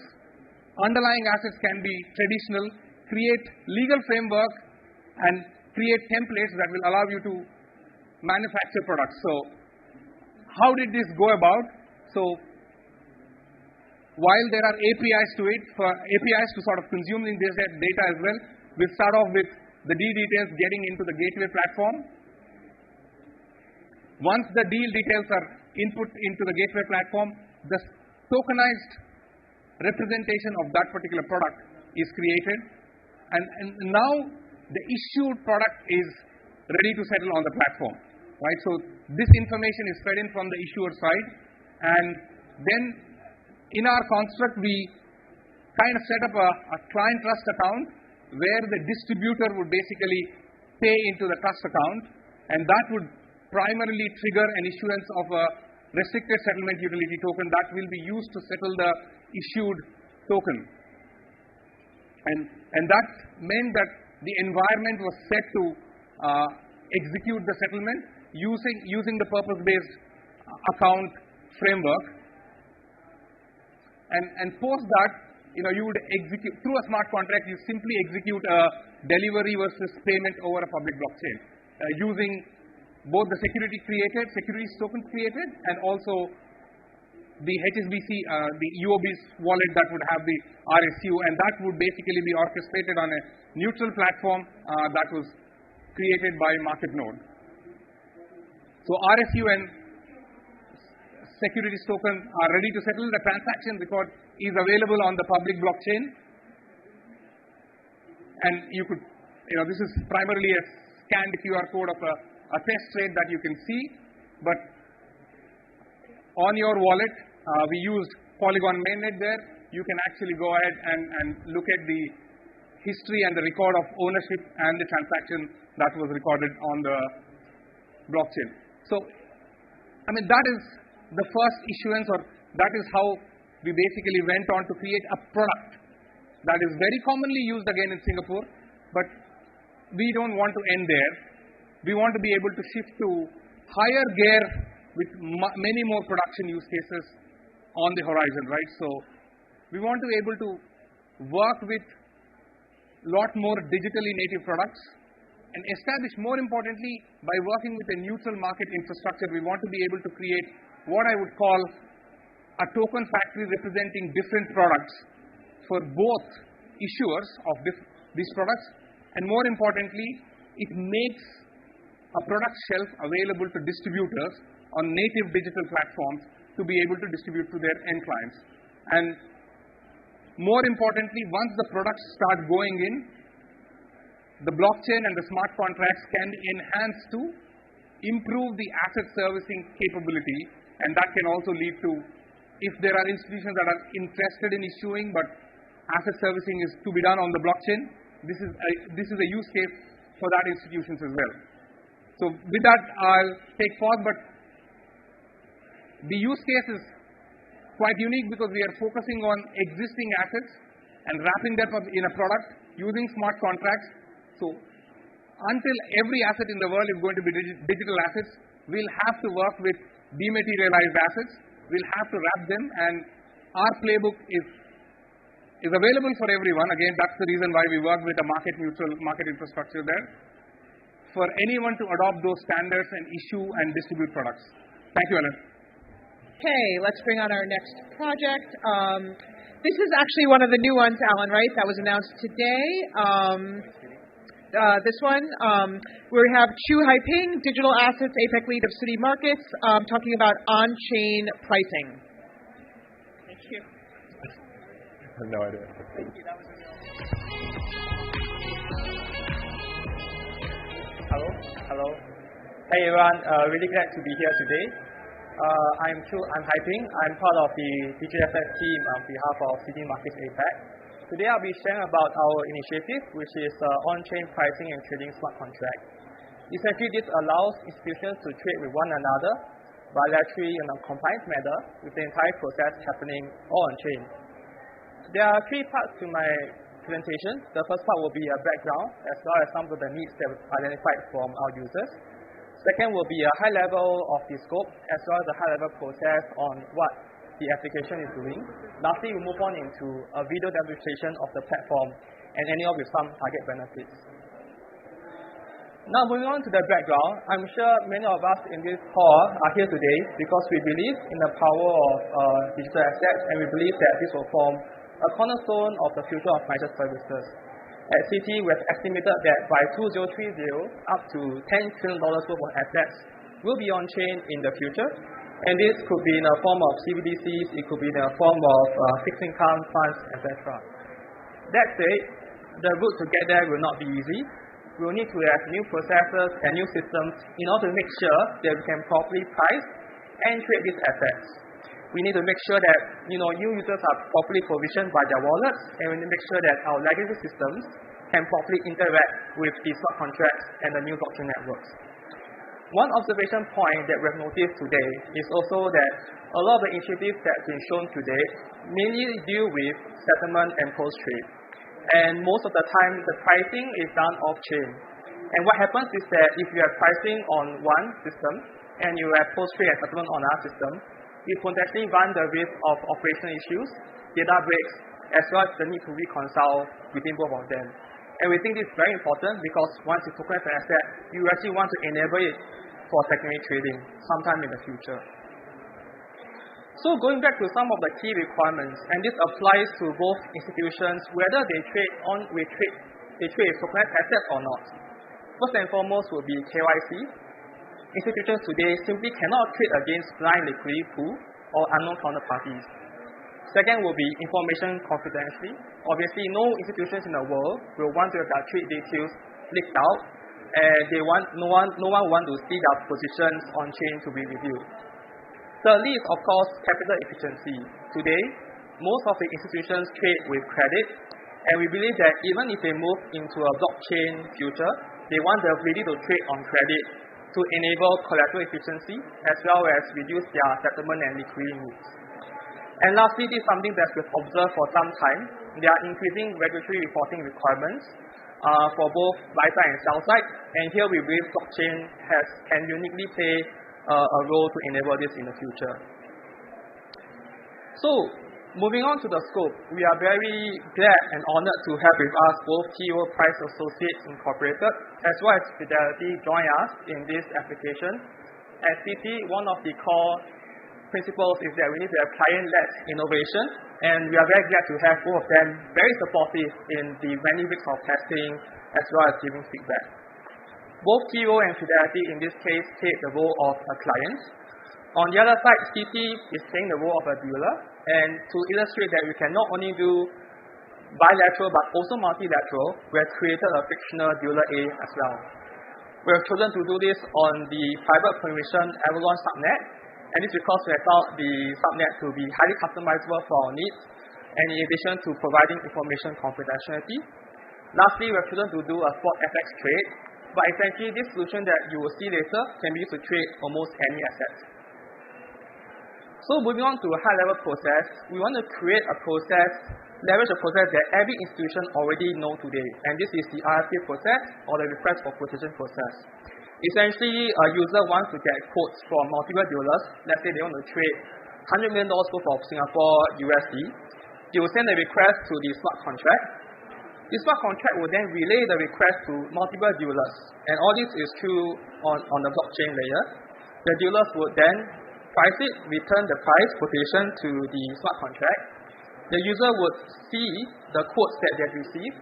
underlying assets can be traditional, create legal framework, and create templates that will allow you to manufacture products. So how did this go about? So while there are APIs to it, for APIs to sort of consuming this data as well, we start off with the deal details getting into the gateway platform. Once the deal details are input into the gateway platform, the tokenized representation of that particular product is created. And now the issued product is ready to settle on the platform, right? So this information is fed in from the issuer side, and then in our construct, we kind of set up a client trust account where the distributor would basically pay into the trust account, and that would primarily trigger an issuance of a restricted settlement utility token that will be used to settle the issued token. And that meant that the environment was set to execute the settlement using the purpose-based account framework. And post that, you would execute through a smart contract. You simply execute a delivery versus payment over a public blockchain using both the securities tokens created, and also the HSBC, the UOB's wallet that would have the RSU, and that would basically be orchestrated on a neutral platform that was created by MarketNode. So RSU and securities token are ready to settle. The transaction record is available on the public blockchain, and you could, this is primarily a scanned QR code of a test trade that you can see, but on your wallet, we used Polygon mainnet there. You can actually go ahead and look at the history and the record of ownership and the transaction that was recorded on the blockchain. So, that is the first issuance, or that is how we basically went on to create a product that is very commonly used again in Singapore, but we don't want to end there. We want to be able to shift to higher gear with many more production use cases on the horizon, right? So we want to be able to work with a lot more digitally native products and establish, more importantly, by working with a neutral market infrastructure, we want to be able to create what I would call a token factory representing different products for both issuers of these products, and more importantly, it makes a product shelf available to distributors on native digital platforms to be able to distribute to their end clients. And more importantly, once the products start going in, the blockchain and the smart contracts can be enhanced to improve the asset servicing capability, and that can also lead to, if there are institutions that are interested in issuing but asset servicing is to be done on the blockchain, this is a use case for that institutions as well. So with that, I'll take pause, but the use case is quite unique because we are focusing on existing assets and wrapping them up in a product using smart contracts. So until every asset in the world is going to be digital assets, we'll have to work with dematerialized assets. We'll have to wrap them, and our playbook is available for everyone. Again, that's the reason why we work with a market-neutral market infrastructure there, for anyone to adopt those standards and issue and distribute products. Thank you, Alan. Okay, let's bring on our next project. This is actually one of the new ones, Alan, right? That was announced today. This one, we have Chu Haiping, Digital Assets APEC Lead of City Markets, talking about on-chain pricing. Thank you. I have no idea. Thank you. That was Hello. Hey everyone, really glad to be here today. I'm Haiping. I'm part of the DJFS team on behalf of City Markets APEC. Today I'll be sharing about our initiative, which is on-chain pricing and trading smart contracts. Essentially, this allows institutions to trade with one another bilaterally in a compliant manner, with the entire process happening all on-chain. There are three parts to my presentation. The first part will be a background, as well as some of the needs that were identified from our users. Second will be a high level of the scope, as well as a high level process on what the application is doing. Lastly, we move on into a video demonstration of the platform and ending up with some target benefits. Now moving on to the background, I'm sure many of us in this hall are here today because we believe in the power of digital assets, and we believe that this will form a cornerstone of the future of microservices. At Citi, we have estimated that by 2030, up to $10 trillion worth of assets will be on-chain in the future. And this could be in a form of CBDCs, it could be in a form of fixed income funds, etc. That said, the route to get there will not be easy. We will need to have new processes and new systems in order to make sure that we can properly price and trade these assets. we need to make sure that new users are properly provisioned by their wallets, and we need to make sure that our legacy systems can properly interact with the smart contracts and the new blockchain networks. One observation point that we have noticed today is also that a lot of the initiatives that have been shown today mainly deal with settlement and post-trade. And most of the time, the pricing is done off-chain. And what happens is that if you have pricing on one system and you have post-trade and settlement on another system, you potentially run the risk of operational issues, data breaks, as well as the need to reconcile between both of them. And we think this is very important because once you tokenize an asset, you actually want to enable it for secondary trading sometime in the future. So going back to some of the key requirements, and this applies to both institutions, whether they trade tokenized assets or not. First and foremost will be KYC. Institutions today simply cannot trade against blind liquidity pool or unknown counterparties. Second will be information confidentiality. Obviously, no institutions in the world will want to have their trade details leaked out, and no one will want to see their positions on chain to be reviewed. Thirdly is, of course, capital efficiency. Today, most of the institutions trade with credit, and we believe that even if they move into a blockchain future, they want the ability to trade on credit to enable collateral efficiency as well as reduce their settlement and liquidity needs. And lastly, this is something that we've observed for some time. There are increasing regulatory reporting requirements for both buy side and sell side, and here we believe blockchain can uniquely play a role to enable this in the future. So, moving on to the scope, we are very glad and honored to have with us both TO Price Associates Incorporated as well as Fidelity join us in this application. At CT, one of the core principles is that we need to have client-led innovation, and we are very glad to have both of them very supportive in the many weeks of testing as well as giving feedback. Both TO and Fidelity in this case take the role of a client. On the other side, CT is playing the role of a dealer, and to illustrate that we can not only do bilateral but also multilateral, we have created a fictional dealer A as well. We have chosen to do this on the private permission Avalon subnet, and this is because we have found the subnet to be highly customizable for our needs, and in addition to providing information confidentiality. Lastly, we have chosen to do a spot FX trade, but essentially this solution that you will see later can be used to trade almost any asset. So moving on to a high-level process, we want to create a process, leverage a process that every institution already knows today, and this is the RFP process or the request for quotation process. Essentially, a user wants to get quotes from multiple dealers. Let's say they want to trade $100 million worth of Singapore USD. They will send a request to the smart contract. The smart contract will then relay the request to multiple dealers, and all this is true on the blockchain layer. The dealers would then price it, return the price quotation to the smart contract. The user would see the quotes that they have received,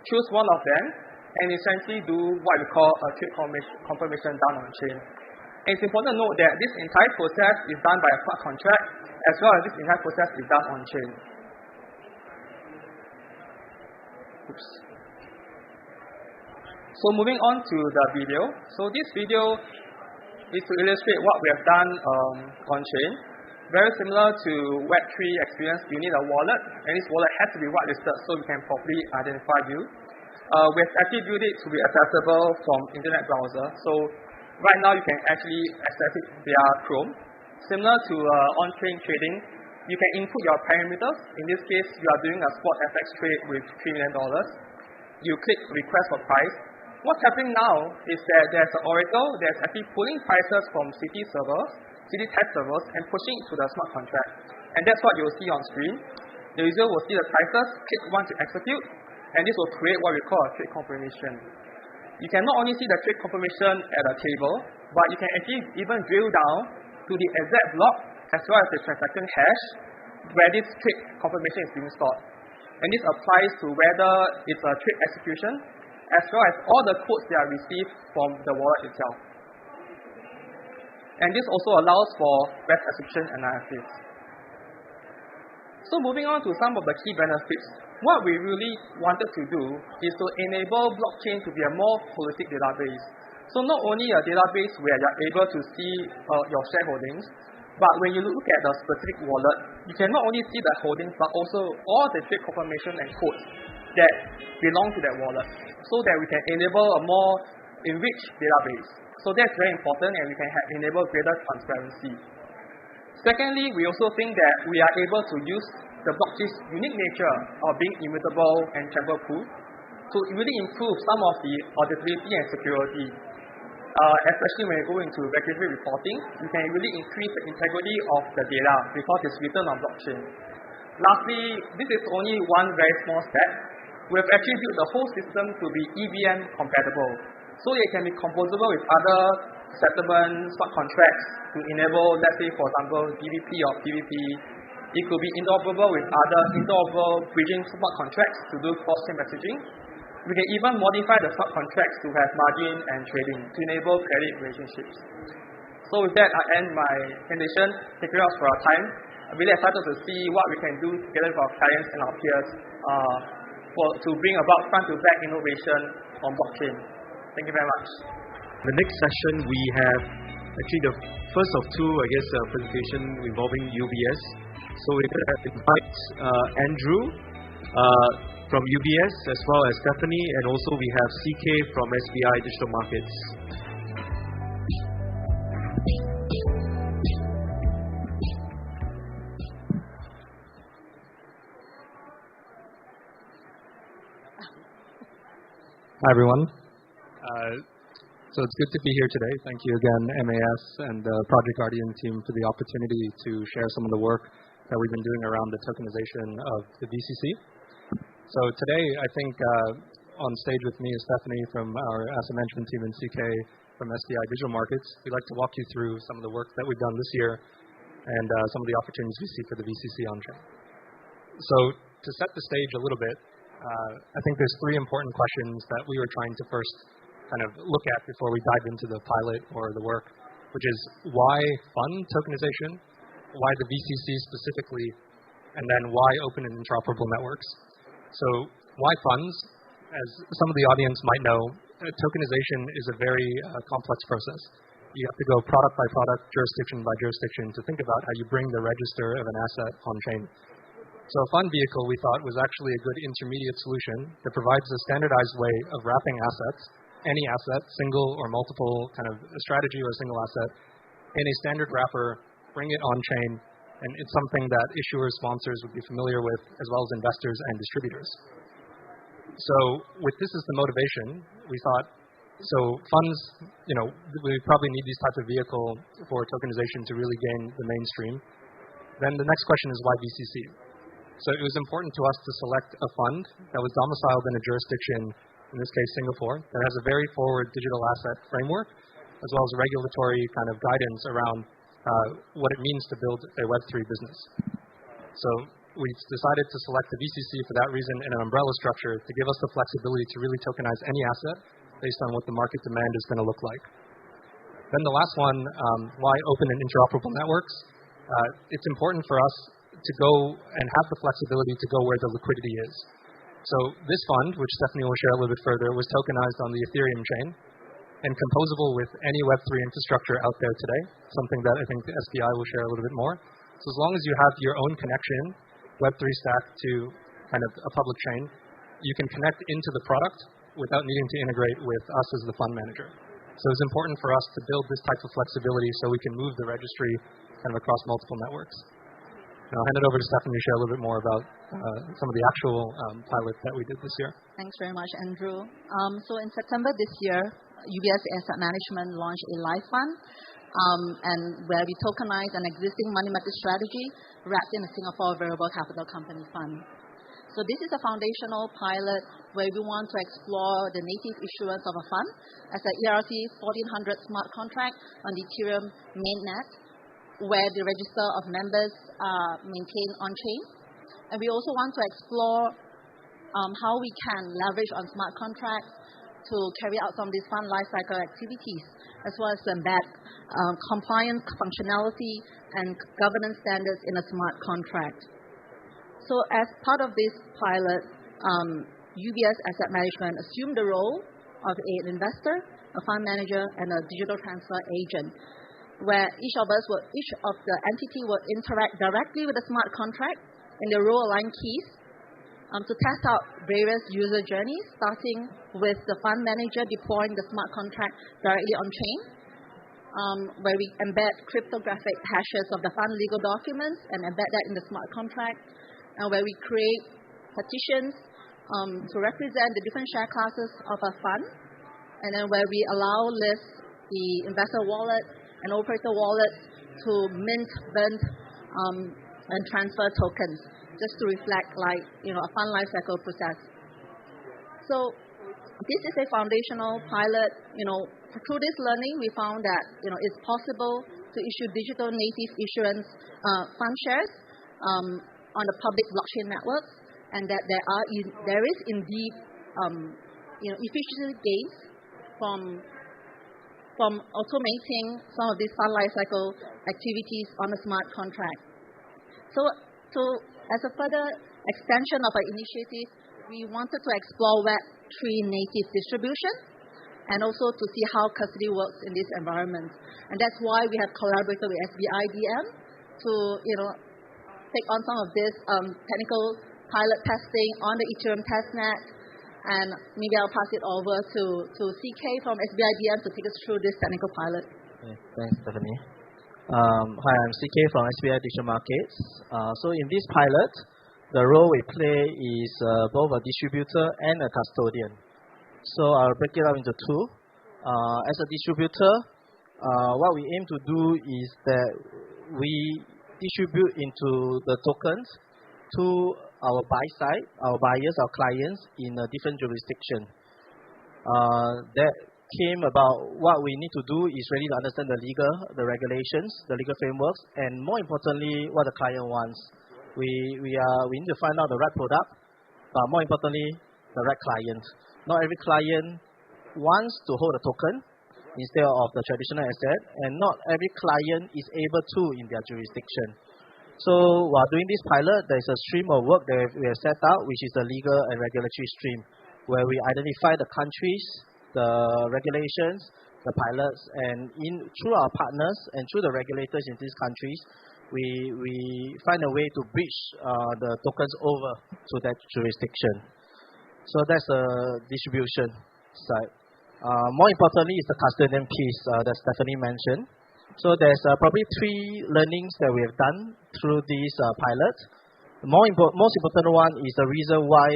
choose one of them, and essentially do what we call a trade confirmation done on chain. And it's important to note that this entire process is done by a smart contract, as well as this entire process is done on chain. Oops. So moving on to the video. So this video is to illustrate what we have done on chain. Very similar to Web3 experience, you need a wallet, and this wallet has to be whitelisted so we can properly identify you. We have actually built it to be accessible from internet browser. So right now you can actually access it via Chrome. Similar to on-chain trading, you can input your parameters. In this case, you are doing a spot FX trade with $3 million. You click request for price. What's happening now is that there's an oracle that's actually pulling prices from CT test servers, and pushing it to the smart contract. And that's what you'll see on screen. The user will see the prices, click one to execute, and this will create what we call a trade confirmation. You can not only see the trade confirmation at a table, but you can actually even drill down to the exact block as well as the transaction hash where this trade confirmation is being stored. And this applies to whether it's a trade execution as well as all the quotes that are received from the wallet itself. And this also allows for best execution analysis. So moving on to some of the key benefits, what we really wanted to do is to enable blockchain to be a more holistic database. So not only a database where you're able to see your shareholdings, But when you look at the specific wallet, you can not only see the holdings, but also all the trade confirmation and codes that belong to that wallet, so that we can enable a more enriched database. So that's very important, and we can enable greater transparency. Secondly, we also think that we are able to use the blockchain's unique nature of being immutable and tamper-proof to really improve some of the auditability and security. Especially when you go into regulatory reporting, you can really increase the integrity of the data because it's written on blockchain. Lastly, this is only one very small step. We have actually built the whole system to be EVM compatible, so it can be composable with other settlement smart contracts to enable, let's say, for example, DVP or PVP. It could be interoperable with other interoperable bridging smart contracts to do cross-chain messaging. We can even modify the smart contracts to have margin and trading to enable credit relationships. So with that, I end my presentation. Thank you very much for our time. I'm really excited to see what we can do together with our clients and our peers to bring about front-to-back innovation on blockchain. Thank you very much. The next session, we have actually the first of two, I guess, presentation involving UBS. So we're going to invite Andrew from UBS, as well as Stephanie, and also we have CK from SBI Digital Markets. Hi, everyone. So it's good to be here today. Thank you again, MAS and the Project Guardian team, for the opportunity to share some of the work that we've been doing around the tokenization of the VCC. So today, I think on stage with me is Stephanie from our asset management team and CK from SBI Digital Markets. We'd like to walk you through some of the work that we've done this year and some of the opportunities we see for the VCC on-chain. So to set the stage a little bit, I think there's three important questions that we were trying to first kind of look at before we dive into the pilot or the work, which is why fund tokenization, why the VCC specifically, and then why open and interoperable networks. So why funds? As some of the audience might know, tokenization is a very complex process. You have to go product by product, jurisdiction by jurisdiction to think about how you bring the register of an asset on-chain. So a fund vehicle, we thought, was actually a good intermediate solution that provides a standardized way of wrapping assets, any asset, single or multiple kind of a strategy or a single asset, in a standard wrapper, bring it on-chain, and it's something that issuers, sponsors would be familiar with, as well as investors and distributors. So with this as the motivation, we thought, so funds, we probably need these types of vehicle for tokenization to really gain the mainstream. Then the next question is why VCC? So it was important to us to select a fund that was domiciled in a jurisdiction, in this case Singapore, that has a very forward digital asset framework, as well as regulatory kind of guidance around what it means to build a Web3 business. So we decided to select the VCC for that reason in an umbrella structure to give us the flexibility to really tokenize any asset based on what the market demand is going to look like. Then the last one, why open and interoperable networks? It's important for us to go and have the flexibility to go where the liquidity is. So this fund, which Stephanie will share a little bit further, was tokenized on the Ethereum chain and composable with any Web3 infrastructure out there today, something that I think the SBI will share a little bit more. So as long as you have your own connection, Web3 stack to kind of a public chain, you can connect into the product without needing to integrate with us as the fund manager. So it's important for us to build this type of flexibility so we can move the registry kind of across multiple networks. And I'll hand it over to Stephanie to share a little bit more about some of the actual pilots that we did this year. Thanks very much, Andrew. So in September this year, UBS Asset Management launched a live fund, and where we tokenized an existing money market strategy wrapped in a Singapore variable capital company fund. So this is a foundational pilot where we want to explore the native issuance of a fund as a ERC 1400 smart contract on the Ethereum mainnet, where the register of members are maintained on-chain. And we also want to explore how we can leverage on smart contracts to carry out some of these fund lifecycle activities, as well as to embed compliance functionality and governance standards in a smart contract. So as part of this pilot, UBS Asset Management assumed the role of an investor, a fund manager, and a digital transfer agent. where each of the entity will interact directly with the smart contract in the role-aligned keys to test out various user journeys, starting with the fund manager deploying the smart contract directly on-chain, where we embed cryptographic hashes of the fund legal documents and embed that in the smart contract, and where we create partitions to represent the different share classes of a fund, and then where we allow lists, the investor wallet and operator wallet to mint, burn, and transfer tokens, just to reflect a fund lifecycle process. So this is a foundational pilot. Through this learning, we found that it's possible to issue digital native issuance fund shares on the public blockchain networks, and that there is indeed efficiency gains from automating some of these fund lifecycle activities on a smart contract. So as a further extension of our initiative, we wanted to explore Web3 native distribution and also to see how custody works in this environment. And that's why we have collaborated with SBIDM to take on some of this technical pilot testing on the Ethereum testnet. And maybe I'll pass it over to CK from SBIDM to take us through this technical pilot. Okay, thanks, Stephanie. Hi, I'm CK from SBI Digital Markets. So in this pilot, the role we play is both a distributor and a custodian. So I'll break it up into two. As a distributor, what we aim to do is that we distribute into the tokens to our buy side, our buyers, our clients in a different jurisdiction. That came about what we need to do is really to understand the regulations, the legal frameworks, and more importantly, what the client wants. We need to find out the right product, but more importantly, the right client. Not every client wants to hold a token instead of the traditional asset, and not every client is able to in their jurisdiction. So while doing this pilot, there is a stream of work that we have set out, which is the legal and regulatory stream, where we identify the countries, the regulations, the pilots, and through our partners and through the regulators in these countries, we find a way to bridge the tokens over to that jurisdiction. So that's the distribution side. More importantly is the custodian piece that Stephanie mentioned. So there's probably three learnings that we have done through this pilot. The most important one is the reason why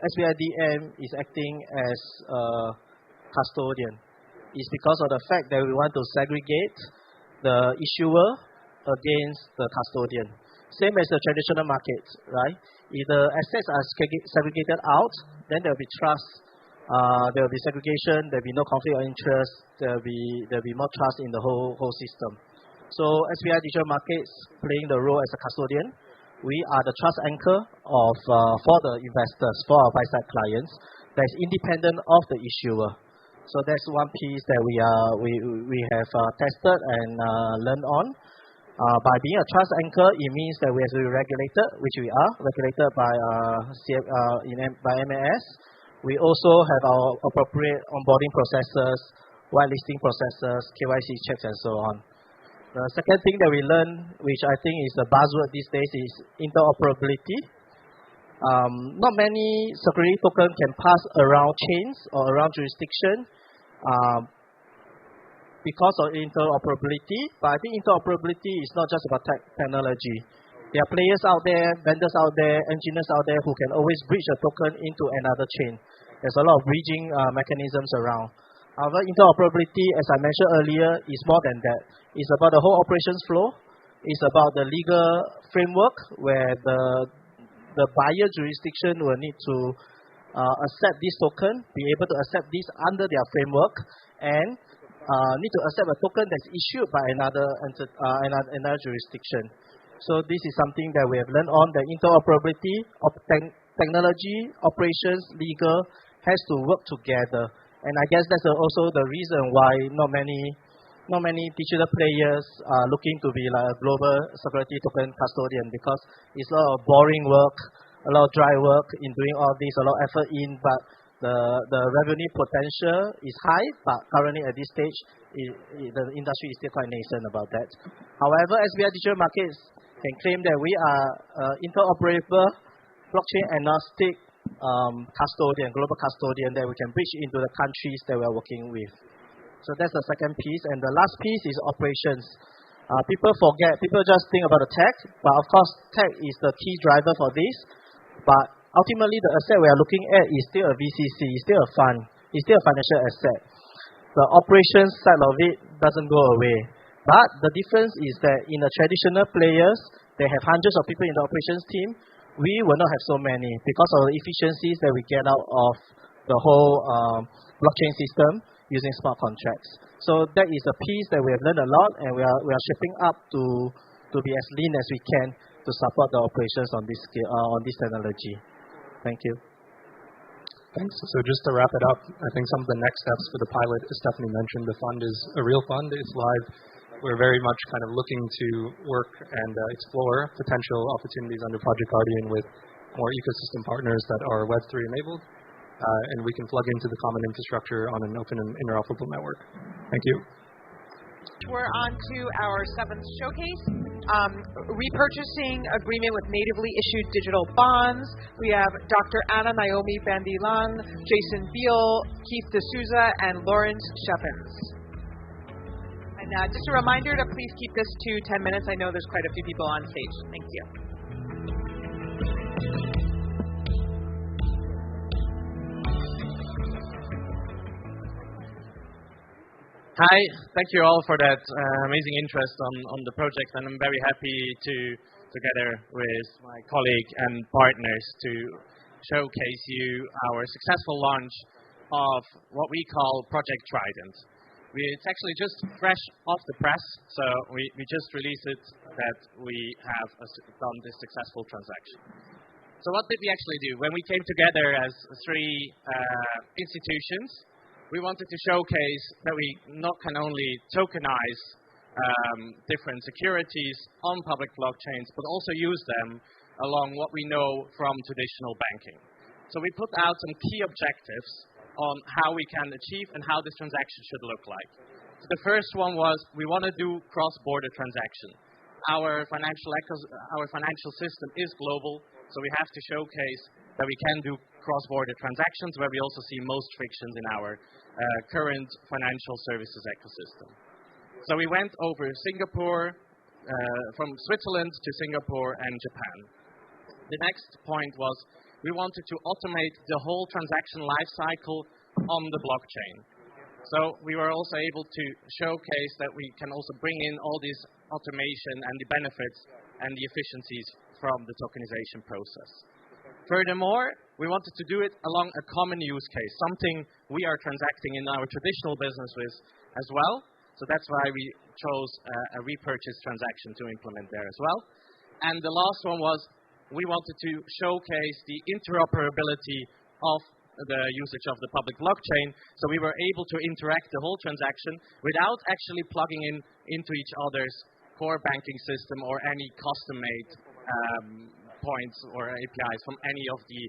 SBIDM is acting as a custodian. It's because of the fact that we want to segregate the issuer against the custodian. Same as the traditional markets, right? If the assets are segregated out, then there will be trust. There will be segregation, there will be no conflict of interest, there will be more trust in the whole system. So SBI Digital Markets playing the role as a custodian. We are the trust anchor for the investors, for our buy-side clients, that is independent of the issuer. So that's one piece that we have tested and learned on. By being a trust anchor, it means that we have to be regulated, which we are, regulated by MAS. We also have our appropriate onboarding processes, whitelisting processes, KYC checks, and so on. The second thing that we learned, which I think is a buzzword these days, is interoperability. Not many security tokens can pass around chains or around jurisdiction because of interoperability. But I think interoperability is not just about technology. There are players out there, vendors out there, engineers out there who can always bridge a token into another chain. There's a lot of bridging mechanisms around. However, interoperability, as I mentioned earlier, is more than that. It's about the whole operations flow. It's about the legal framework where the buyer jurisdiction will need to accept this token, be able to accept this under their framework, and need to accept a token that's issued by another jurisdiction. So this is something that we have learned on. The interoperability of technology, operations, legal has to work together. And I guess that's also the reason why not many digital players are looking to be like a global security token custodian, because it's a lot of boring work, a lot of dry work in doing all this, a lot of effort in, but The revenue potential is high, but currently at this stage, the industry is still quite nascent about that. However, SBI Digital Markets can claim that we are interoperable, blockchain-agnostic custodian, global custodian that we can bridge into the countries that we are working with. So that's the second piece. And the last piece is operations. People just think about the tech, but of course, tech is the key driver for this. But ultimately, the asset we are looking at is still a VCC, is still a fund, is still a financial asset. The operations side of it doesn't go away. But the difference is that in the traditional players, they have hundreds of people in the operations team. We will not have so many because of the efficiencies that we get out of the whole blockchain system using smart contracts. So that is a piece that we have learned a lot, and we are shaping up to be as lean as we can to support the operations on this scale, on this technology. Thank you. Thanks. So just to wrap it up, I think some of the next steps for the pilot, as Stephanie mentioned, the fund is a real fund. It's live. We're very much kind of looking to work and explore potential opportunities under Project Guardian with more ecosystem partners that are Web3 enabled, and we can plug into the common infrastructure on an open and interoperable network. Thank you. We're on to our 7th showcase, Repurchasing Agreement with Natively Issued Digital Bonds. We have Dr. Anna Naomi Bandilang, Jason Beal, Keith D'Souza, and Lawrence Sheffens. And just a reminder to please keep this to 10 minutes. I know there's quite a few people on stage. Thank you. Hi, thank you all for that amazing interest on the project, and I'm very happy to, together with my colleague and partners, to showcase you our successful launch of what we call Project Trident. It's actually just fresh off the press, so we just released it that we have done this successful transaction. So what did we actually do? When we came together as 3 institutions, we wanted to showcase that we not can only tokenize different securities on public blockchains, but also use them along what we know from traditional banking. So we put out some key objectives on how we can achieve and how this transaction should look like. So the first one was we want to do cross-border transaction. Our financial system is global, so we have to showcase that we can do cross-border transactions where we also see most frictions in our current financial services ecosystem. So we went over Singapore, from Switzerland to Singapore and Japan. The next point was we wanted to automate the whole transaction lifecycle on the blockchain. So we were also able to showcase that we can also bring in all this automation and the benefits and the efficiencies from the tokenization process. Furthermore, we wanted to do it along a common use case, something we are transacting in our traditional business with as well. So that's why we chose a repurchase transaction to implement there as well. And the last one was we wanted to showcase the interoperability of the usage of the public blockchain. So we were able to interact the whole transaction without actually plugging into each other's core banking system or any custom-made points or APIs from any of the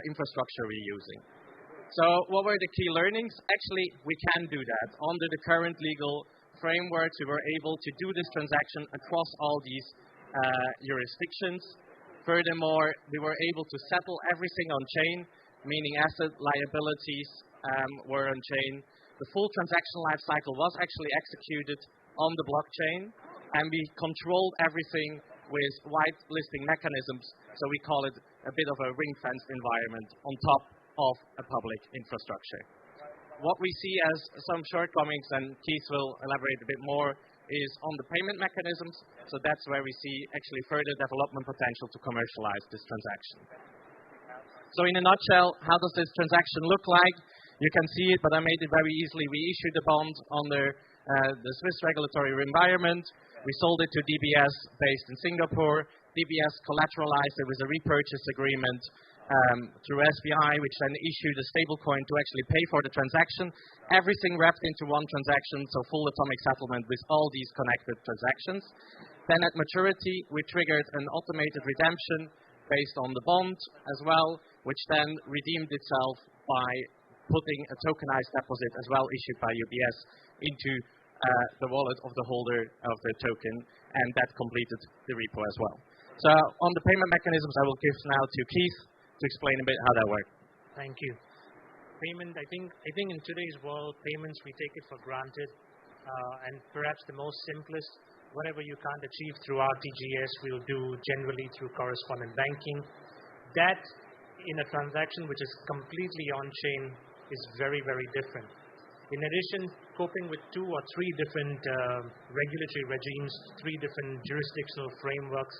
infrastructure we're using. So what were the key learnings? Actually, we can do that. Under the current legal frameworks, we were able to do this transaction across all these jurisdictions. Furthermore, we were able to settle everything on chain, meaning asset liabilities were on chain. The full transaction lifecycle was actually executed on the blockchain, and we controlled everything with whitelisting mechanisms, so we call it a bit of a ring-fenced environment on top of a public infrastructure. What we see as some shortcomings, and Keith will elaborate a bit more, is on the payment mechanisms, so that's where we see actually further development potential to commercialize this transaction. So in a nutshell, how does this transaction look like? You can see it, but I made it very easily. We issued a bond under the Swiss regulatory environment. We sold it to DBS based in Singapore. DBS collateralized it with a repurchase agreement through SBI, which then issued a stablecoin to actually pay for the transaction. Everything wrapped into one transaction, so full atomic settlement with all these connected transactions. Then at maturity, we triggered an automated redemption based on the bond as well, which then redeemed itself by putting a tokenized deposit as well issued by UBS into the wallet of the holder of the token, and that completed the repo as well. So on the payment mechanisms, I will give now to Keith to explain a bit how that works. Thank you. Payment, I think in today's world, payments, we take it for granted. And perhaps the most simplest, whatever you can't achieve through RTGS, we'll do generally through correspondent banking. That, in a transaction which is completely on-chain, is very, very different. In addition, coping with 2 or 3 different regulatory regimes, 3 different jurisdictional frameworks,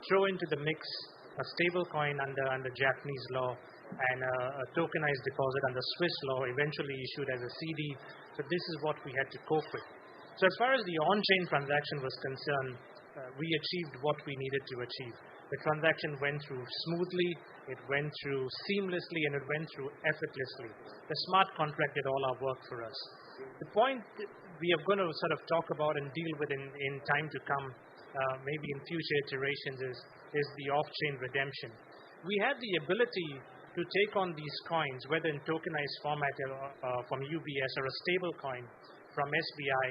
throw into the mix a stable coin under Japanese law and a tokenized deposit under Swiss law, eventually issued as a CD. So this is what we had to cope with. So as far as the on-chain transaction was concerned, we achieved what we needed to achieve. The transaction went through smoothly, it went through seamlessly, and it went through effortlessly. The smart contract did all our work for us. The point we are going to sort of talk about and deal with in time to come, maybe in future iterations, is the off-chain redemption. We had the ability to take on these coins, whether in tokenized format from UBS or a stable coin from SBI,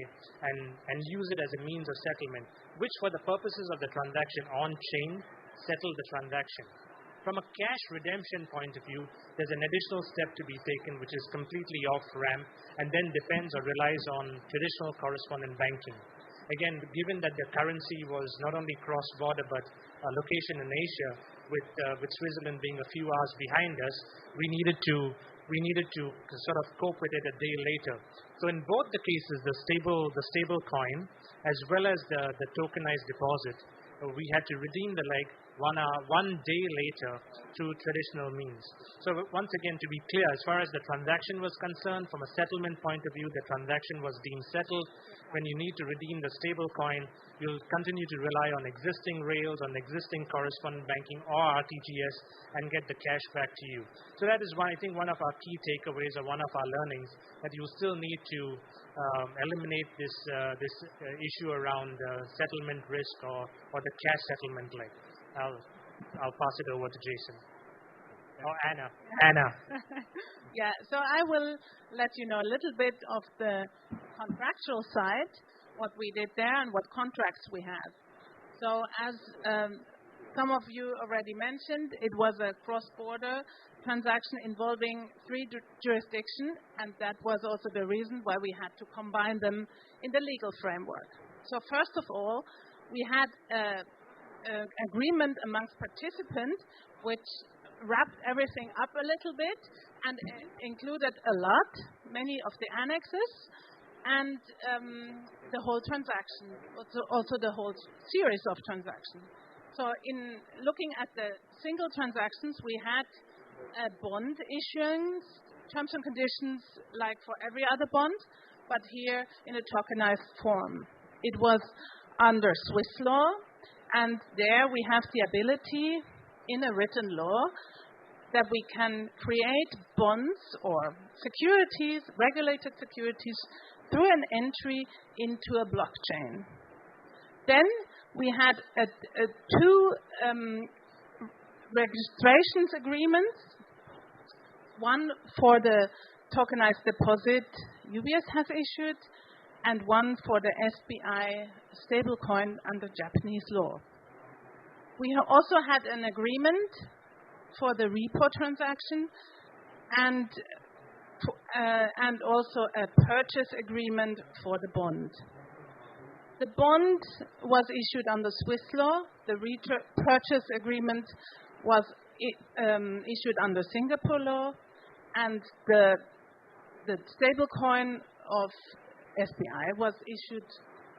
and use it as a means of settlement, which for the purposes of the transaction on-chain, settle the transaction. From a cash redemption point of view, there's an additional step to be taken, which is completely off-ramp, and then depends or relies on traditional correspondent banking. Again, given that the currency was not only cross-border, but a location in Asia, with Switzerland being a few hours behind us, we needed to sort of cope with it a day later. So in both the cases, the stable coin as well as the tokenized deposit, we had to redeem the leg 1 day later through traditional means. So once again, to be clear, as far as the transaction was concerned, from a settlement point of view, the transaction was deemed settled. When you need to redeem the stable coin, you'll continue to rely on existing rails, on existing correspondent banking or RTGS, and get the cash back to you. So that is why I think one of our key takeaways or one of our learnings, that you still need to eliminate this issue around settlement risk or the cash settlement leg. I'll pass it over to Jason. Or Anna. Yeah, so I will let you know a little bit of the contractual side, what we did there and what contracts we have. So as some of you already mentioned, it was a cross-border transaction involving 3 jurisdictions, and that was also the reason why we had to combine them in the legal framework. So first of all, we had an agreement amongst participants which wrapped everything up a little bit and included many of the annexes, and the whole transaction, also the whole series of transactions. So in looking at the single transactions, we had a bond issuance, terms and conditions like for every other bond, but here in a tokenized form. It was under Swiss law, and there we have the ability in a written law that we can create bonds or securities, regulated securities, through an entry into a blockchain. Then we had 2 registrations agreements, one for the tokenized deposit UBS has issued, and one for the SBI stablecoin under Japanese law. We have also had an agreement for the repo transaction and also a purchase agreement for the bond. The bond was issued under Swiss law. The purchase agreement was issued under Singapore law, and the stablecoin of SBI was issued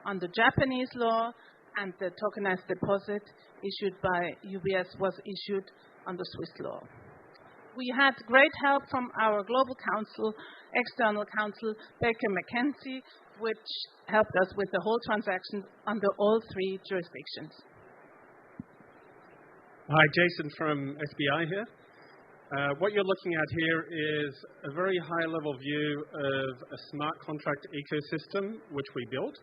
under Japanese law, and the tokenized deposit issued by UBS was issued under Swiss law. We had great help from our global counsel, external counsel, Baker McKenzie, which helped us with the whole transaction under all 3 jurisdictions. Hi, Jason from SBI here. What you're looking at here is a very high-level view of a smart contract ecosystem which we built.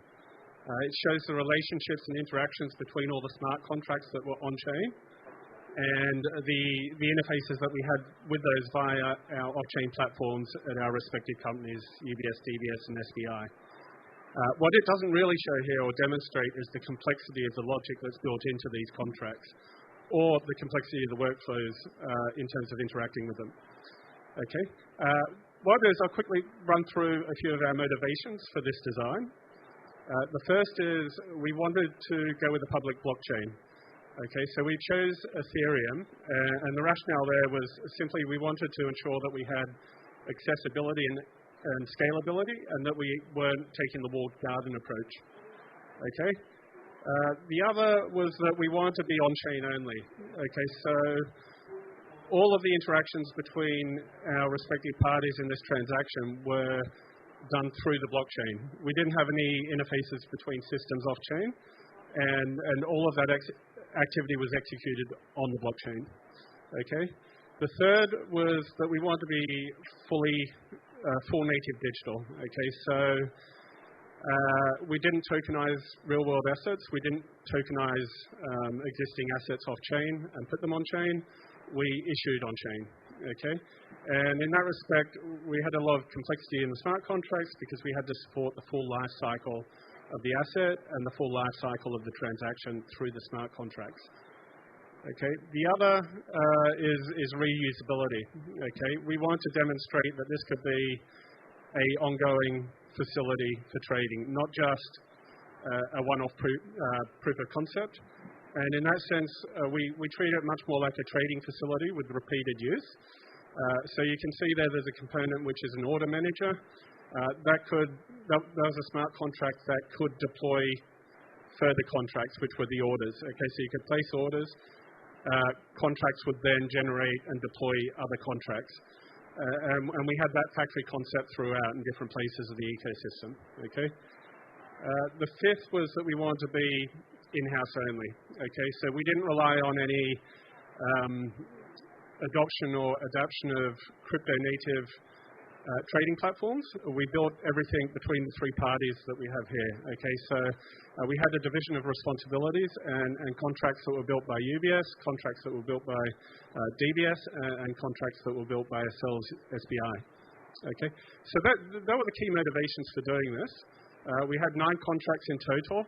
It shows the relationships and interactions between all the smart contracts that were on-chain. and the interfaces that we had with those via our off-chain platforms at our respective companies, UBS, DBS, and SBI. What it doesn't really show here or demonstrate is the complexity of the logic that's built into these contracts, or the complexity of the workflows in terms of interacting with them. Okay. What I'll do is I'll quickly run through a few of our motivations for this design. The first is we wanted to go with a public blockchain. Okay, so we chose Ethereum, and the rationale there was simply we wanted to ensure that we had accessibility and scalability, and that we weren't taking the walled garden approach. Okay. The other was that we wanted to be on-chain only. Okay, so all of the interactions between our respective parties in this transaction were done through the blockchain. We didn't have any interfaces between systems off-chain, and all of that activity was executed on the blockchain. Okay. The third was that we wanted to be full native digital. Okay, so we didn't tokenize real-world assets. We didn't tokenize existing assets off-chain and put them on-chain. We issued on-chain. Okay, and in that respect, we had a lot of complexity in the smart contracts because we had to support the full life cycle of the asset and the full life cycle of the transaction through the smart contracts. Okay. The other is reusability. Okay. We want to demonstrate that this could be an ongoing facility for trading, not just a one-off proof of concept. And in that sense, we treat it much more like a trading facility with repeated use. So you can see there's a component which is an order manager. That was a smart contract that could deploy further contracts, which were the orders. Okay, so you could place orders. Contracts would then generate and deploy other contracts. And we had that factory concept throughout in different places of the ecosystem. Okay. The fifth was that we wanted to be in-house only. Okay, so we didn't rely on any adoption or adaption of crypto-native trading platforms. We built everything between the three parties that we have here. Okay, so we had a division of responsibilities and contracts that were built by UBS, contracts that were built by DBS, and contracts that were built by ourselves, SBI. Okay, so that were the key motivations for doing this. We had 9 contracts in total.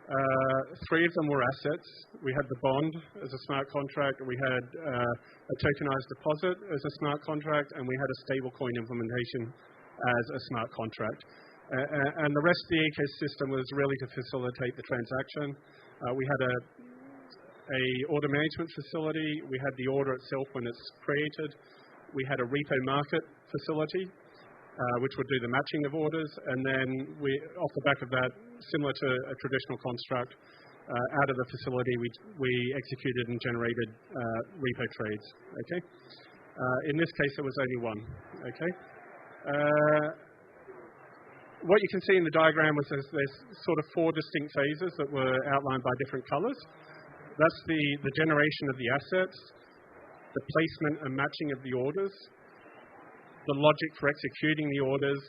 3 of them were assets. We had the bond as a smart contract. We had a tokenized deposit as a smart contract, and we had a stablecoin implementation as a smart contract. And the rest of the ecosystem was really to facilitate the transaction. We had a order management facility. We had the order itself when it's created. We had a repo market facility, which would do the matching of orders. And then off the back of that, similar to a traditional construct, out of the facility, we executed and generated repo trades. Okay. In this case, it was only one. Okay. What you can see in the diagram was there's sort of 4 distinct phases that were outlined by different colors. That's the generation of the assets, the placement and matching of the orders, the logic for executing the orders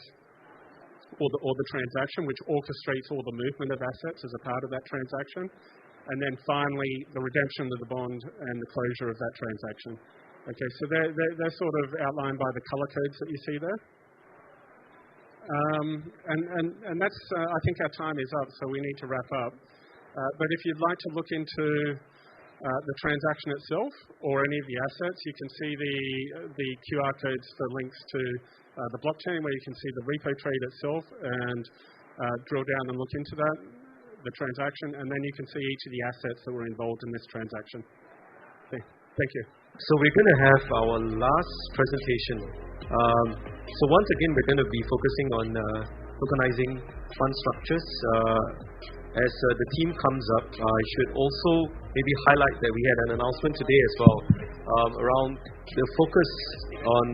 or the transaction, which orchestrates all the movement of assets as a part of that transaction, and then finally the redemption of the bond and the closure of that transaction. Okay, so they're sort of outlined by the color codes that you see there. And that's, I think our time is up, so we need to wrap up. But if you'd like to look into the transaction itself or any of the assets, you can see the QR codes for links to the blockchain, where you can see the repo trade itself and drill down and look into that, the transaction, and then you can see each of the assets that were involved in this transaction. Okay. Thank you. So we're going to have our last presentation. So once again, we're going to be focusing on tokenizing fund structures. As the team comes up, I should also maybe highlight that we had an announcement today as well around the focus on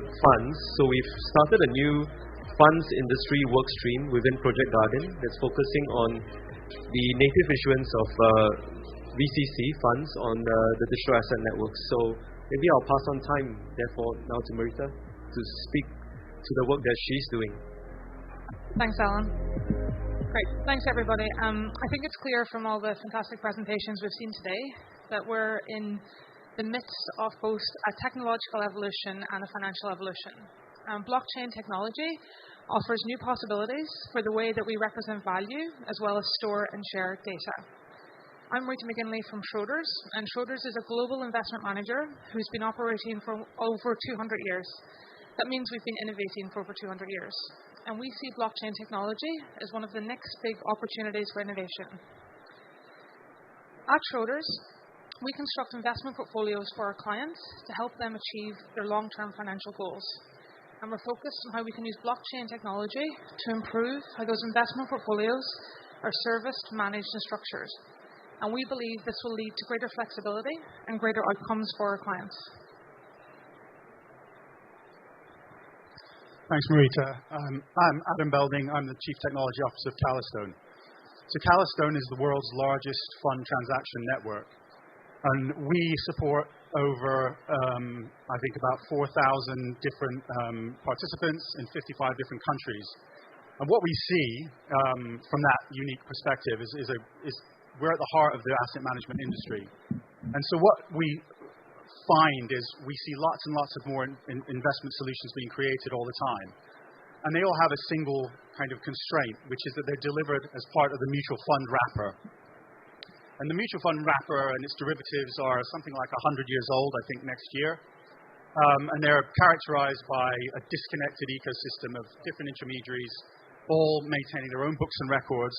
funds. So we've started a new funds industry work stream within Project Guardian that's focusing on the native issuance of VCC funds on the digital asset networks. So maybe I'll pass on time, therefore, now to Marita to speak to the work that she's doing. Thanks, Alan. Great. Thanks, everybody. I think it's clear from all the fantastic presentations we've seen today that we're in the midst of both a technological evolution and a financial evolution. Blockchain technology offers new possibilities for the way that we represent value as well as store and share data. I'm Rita McGinley from Schroders, and Schroders is a global investment manager who's been operating for over 200 years. That means we've been innovating for over 200 years. And we see blockchain technology as one of the next big opportunities for innovation. At Schroders, we construct investment portfolios for our clients to help them achieve their long-term financial goals. And we're focused on how we can use blockchain technology to improve how those investment portfolios are serviced, managed, and structured. And we believe this will lead to greater flexibility and greater outcomes for our clients. Thanks, Marita. I'm Adam Belding. I'm the Chief Technology Officer of Calastone. So Calastone is the world's largest fund transaction network. And we support over, I think, about 4,000 different participants in 55 different countries. And what we see from that unique perspective is we're at the heart of the asset management industry. And so what we find is we see lots and lots of more investment solutions being created all the time. And they all have a single kind of constraint, which is that they're delivered as part of the mutual fund wrapper. And the mutual fund wrapper and its derivatives are something like 100 years old, I think, next year. And they're characterized by a disconnected ecosystem of different intermediaries, all maintaining their own books and records,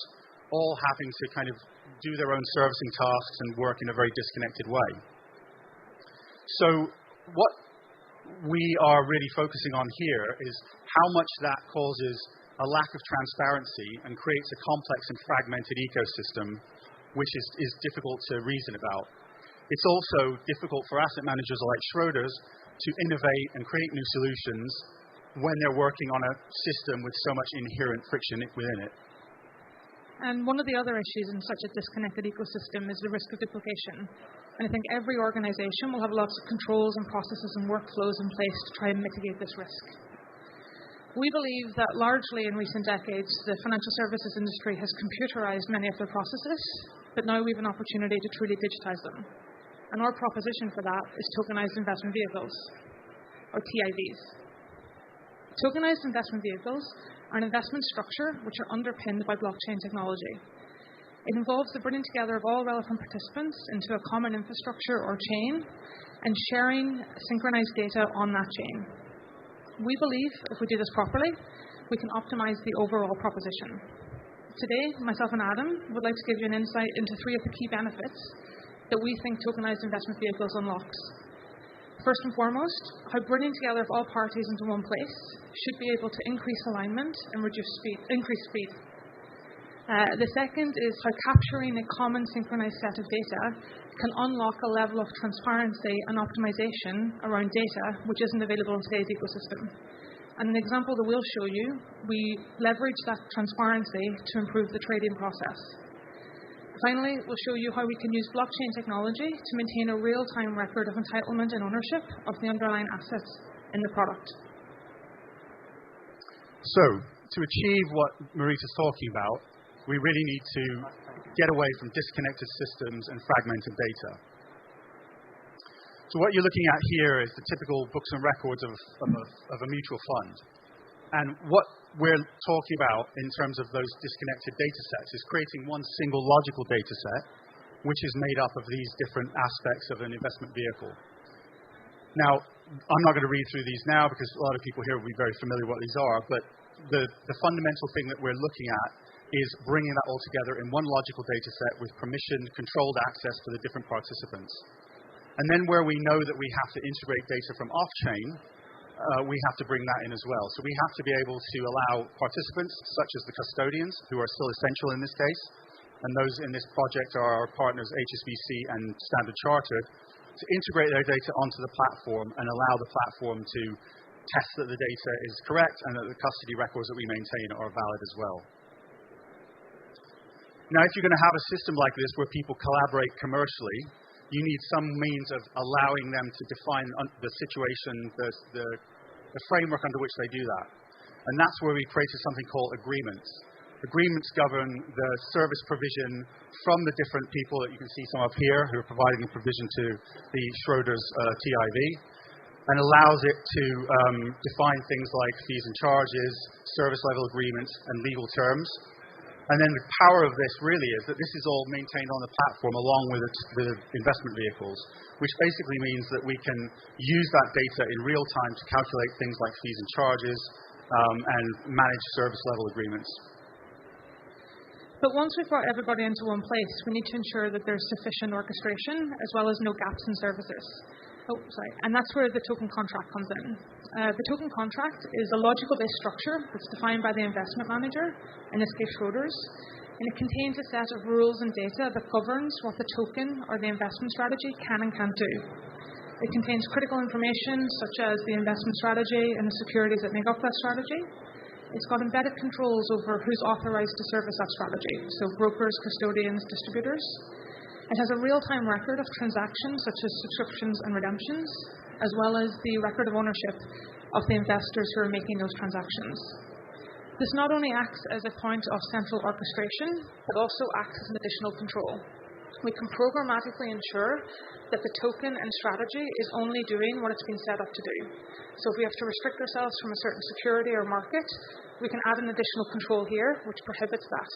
all having to kind of do their own servicing tasks and work in a very disconnected way. So what we are really focusing on here is how much that causes a lack of transparency and creates a complex and fragmented ecosystem, which is difficult to reason about. It's also difficult for asset managers like Schroders to innovate and create new solutions when they're working on a system with so much inherent friction within it. And one of the other issues in such a disconnected ecosystem is the risk of duplication. And I think every organization will have lots of controls and processes and workflows in place to try and mitigate this risk. We believe that largely in recent decades, the financial services industry has computerized many of their processes, but now we have an opportunity to truly digitize them. And our proposition for that is tokenized investment vehicles, or TIVs. Tokenized investment vehicles are an investment structure which are underpinned by blockchain technology. It involves the bringing together of all relevant participants into a common infrastructure or chain and sharing synchronized data on that chain. We believe if we do this properly, we can optimize the overall proposition. Today, myself and Adam would like to give you an insight into three of the key benefits that we think tokenized investment vehicles unlocks. First and foremost, how bringing together of all parties into one place should be able to increase alignment and increase speed. The second is how capturing a common synchronized set of data can unlock a level of transparency and optimization around data which isn't available in today's ecosystem. And an example that we'll show you, we leverage that transparency to improve the trading process. Finally, we'll show you how we can use blockchain technology to maintain a real-time record of entitlement and ownership of the underlying assets in the product. So, to achieve what Marita's talking about, we really need to get away from disconnected systems and fragmented data. So what you're looking at here is the typical books and records of a mutual fund. And what we're talking about in terms of those disconnected data sets is creating one single logical data set, which is made up of these different aspects of an investment vehicle. Now, I'm not going to read through these now because a lot of people here will be very familiar with what these are, but the fundamental thing that we're looking at is bringing that all together in one logical data set with permissioned, controlled access to the different participants. And then where we know that we have to integrate data from off-chain, we have to bring that in as well. So we have to be able to allow participants, such as the custodians, who are still essential in this case, and those in this project are our partners HSBC and Standard Chartered, to integrate their data onto the platform and allow the platform to test that the data is correct and that the custody records that we maintain are valid as well. Now, if you're going to have a system like this where people collaborate commercially, you need some means of allowing them to define the situation, the framework under which they do that. And that's where we created something called agreements. Agreements govern the service provision from the different people that you can see some up here who are providing the provision to the Schroders TIV, and allows it to define things like fees and charges, service level agreements, and legal terms. And then the power of this really is that this is all maintained on the platform along with the investment vehicles, which basically means that we can use that data in real time to calculate things like fees and charges and manage service level agreements. But once we've brought everybody into one place, we need to ensure that there's sufficient orchestration as well as no gaps in services. And that's where the token contract comes in. The token contract is a logical-based structure that's defined by the investment manager, in this case Schroders, and it contains a set of rules and data that governs what the token or the investment strategy can and can't do. It contains critical information such as the investment strategy and the securities that make up that strategy. It's got embedded controls over who's authorized to service that strategy, so brokers, custodians, distributors. It has a real-time record of transactions such as subscriptions and redemptions, as well as the record of ownership of the investors who are making those transactions. This not only acts as a point of central orchestration, but also acts as an additional control. We can programmatically ensure that the token and strategy is only doing what it's been set up to do. So if we have to restrict ourselves from a certain security or market, we can add an additional control here, which prohibits that.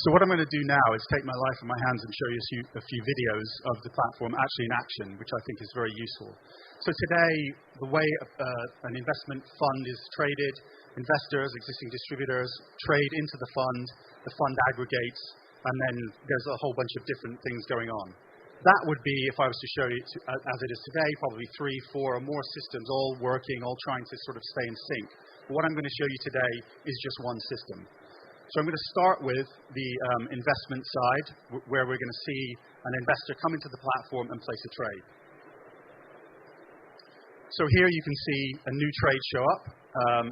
So what I'm going to do now is take my life in my hands and show you a few videos of the platform actually in action, which I think is very useful. So today, the way an investment fund is traded, investors, existing distributors trade into the fund aggregates, and then there's a whole bunch of different things going on. That would be, if I was to show you as it is today, probably 3, 4 or more systems all working, all trying to sort of stay in sync. But what I'm going to show you today is just one system. So I'm going to start with the investment side, where we're going to see an investor come into the platform and place a trade. So here you can see a new trade show up.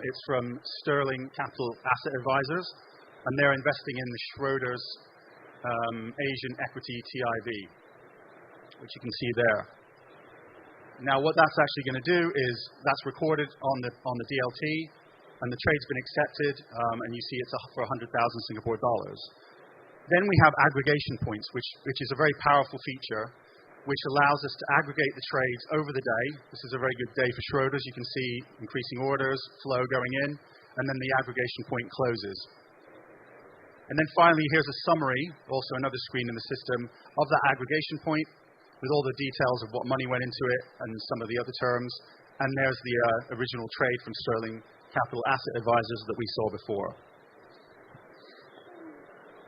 It's from Sterling Capital Asset Advisors, and they're investing in the Schroders Asian Equity TIV, which you can see there. Now, what that's actually going to do is that's recorded on the DLT, and the trade's been accepted, and you see it's for 100,000 Singapore dollars. Then we have aggregation points, which is a very powerful feature, which allows us to aggregate the trades over the day. This is a very good day for Schroders. You can see increasing orders, flow going in, and then the aggregation point closes. And then finally, here's a summary, also another screen in the system, of that aggregation point with all the details of what money went into it and some of the other terms. And there's the original trade from Sterling Capital Asset Advisors that we saw before.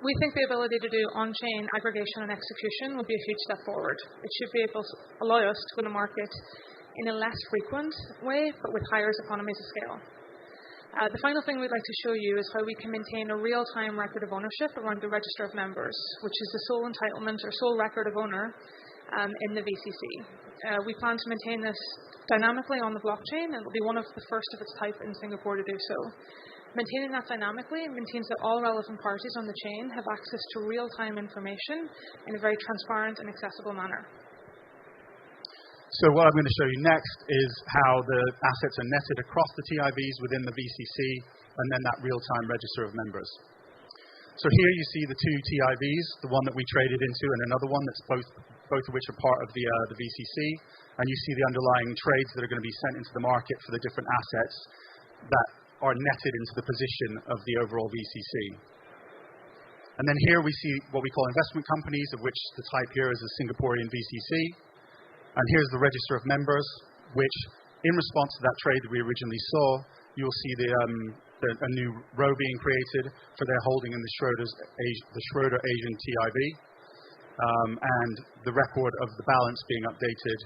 We think the ability to do on-chain aggregation and execution will be a huge step forward. It should be able to allow us to go to market in a less frequent way, but with higher economies of scale. The final thing we'd like to show you is how we can maintain a real-time record of ownership around the register of members, which is the sole entitlement or sole record of owner in the VCC. We plan to maintain this dynamically on the blockchain, and it will be one of the first of its type in Singapore to do so. Maintaining that dynamically maintains that all relevant parties on the chain have access to real-time information in a very transparent and accessible manner. So what I'm going to show you next is how the assets are netted across the TIVs within the VCC, and then that real-time register of members. So here you see the two TIVs, the one that we traded into and another one that's both of which are part of the VCC, and you see the underlying trades that are going to be sent into the market for the different assets that are netted into the position of the overall VCC. And then here we see what we call investment companies, of which the type here is a Singaporean VCC. And here's the register of members, which in response to that trade that we originally saw, you will see a new row being created for their holding in the Schroder Asian TIV, and the record of the balance being updated,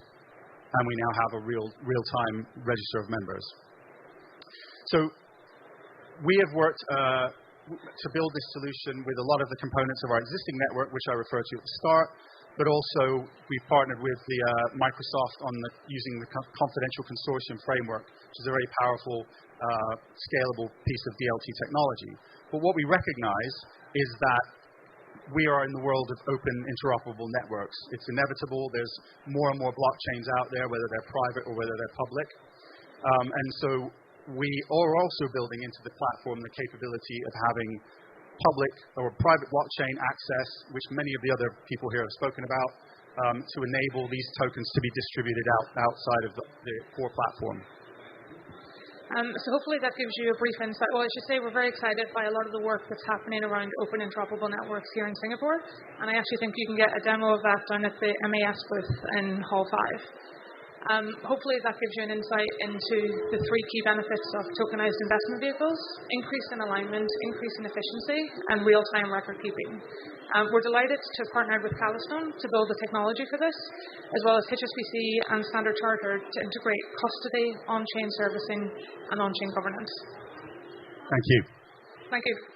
and we now have a real-time register of members. So we have worked to build this solution with a lot of the components of our existing network, which I referred to at the start, but also we've partnered with the Microsoft on using the confidential consortium framework, which is a very powerful, scalable piece of DLT technology. But what we recognize is that we are in the world of open, interoperable networks. It's inevitable. There's more and more blockchains out there, whether they're private or whether they're public. And so we are also building into the platform the capability of having public or private blockchain access, which many of the other people here have spoken about, to enable these tokens to be distributed outside of the core platform. So hopefully that gives you a brief insight. Well, I should say we're very excited by a lot of the work that's happening around open interoperable networks here in Singapore, and I actually think you can get a demo of that down at the MAS booth in Hall 5. Hopefully that gives you an insight into the three key benefits of tokenized investment vehicles: increase in alignment, increase in efficiency, and real-time record keeping. We're delighted to have partnered with Calastone to build the technology for this, as well as HSBC and Standard Chartered to integrate custody, on-chain servicing, and on-chain governance. Thank you. Thank you.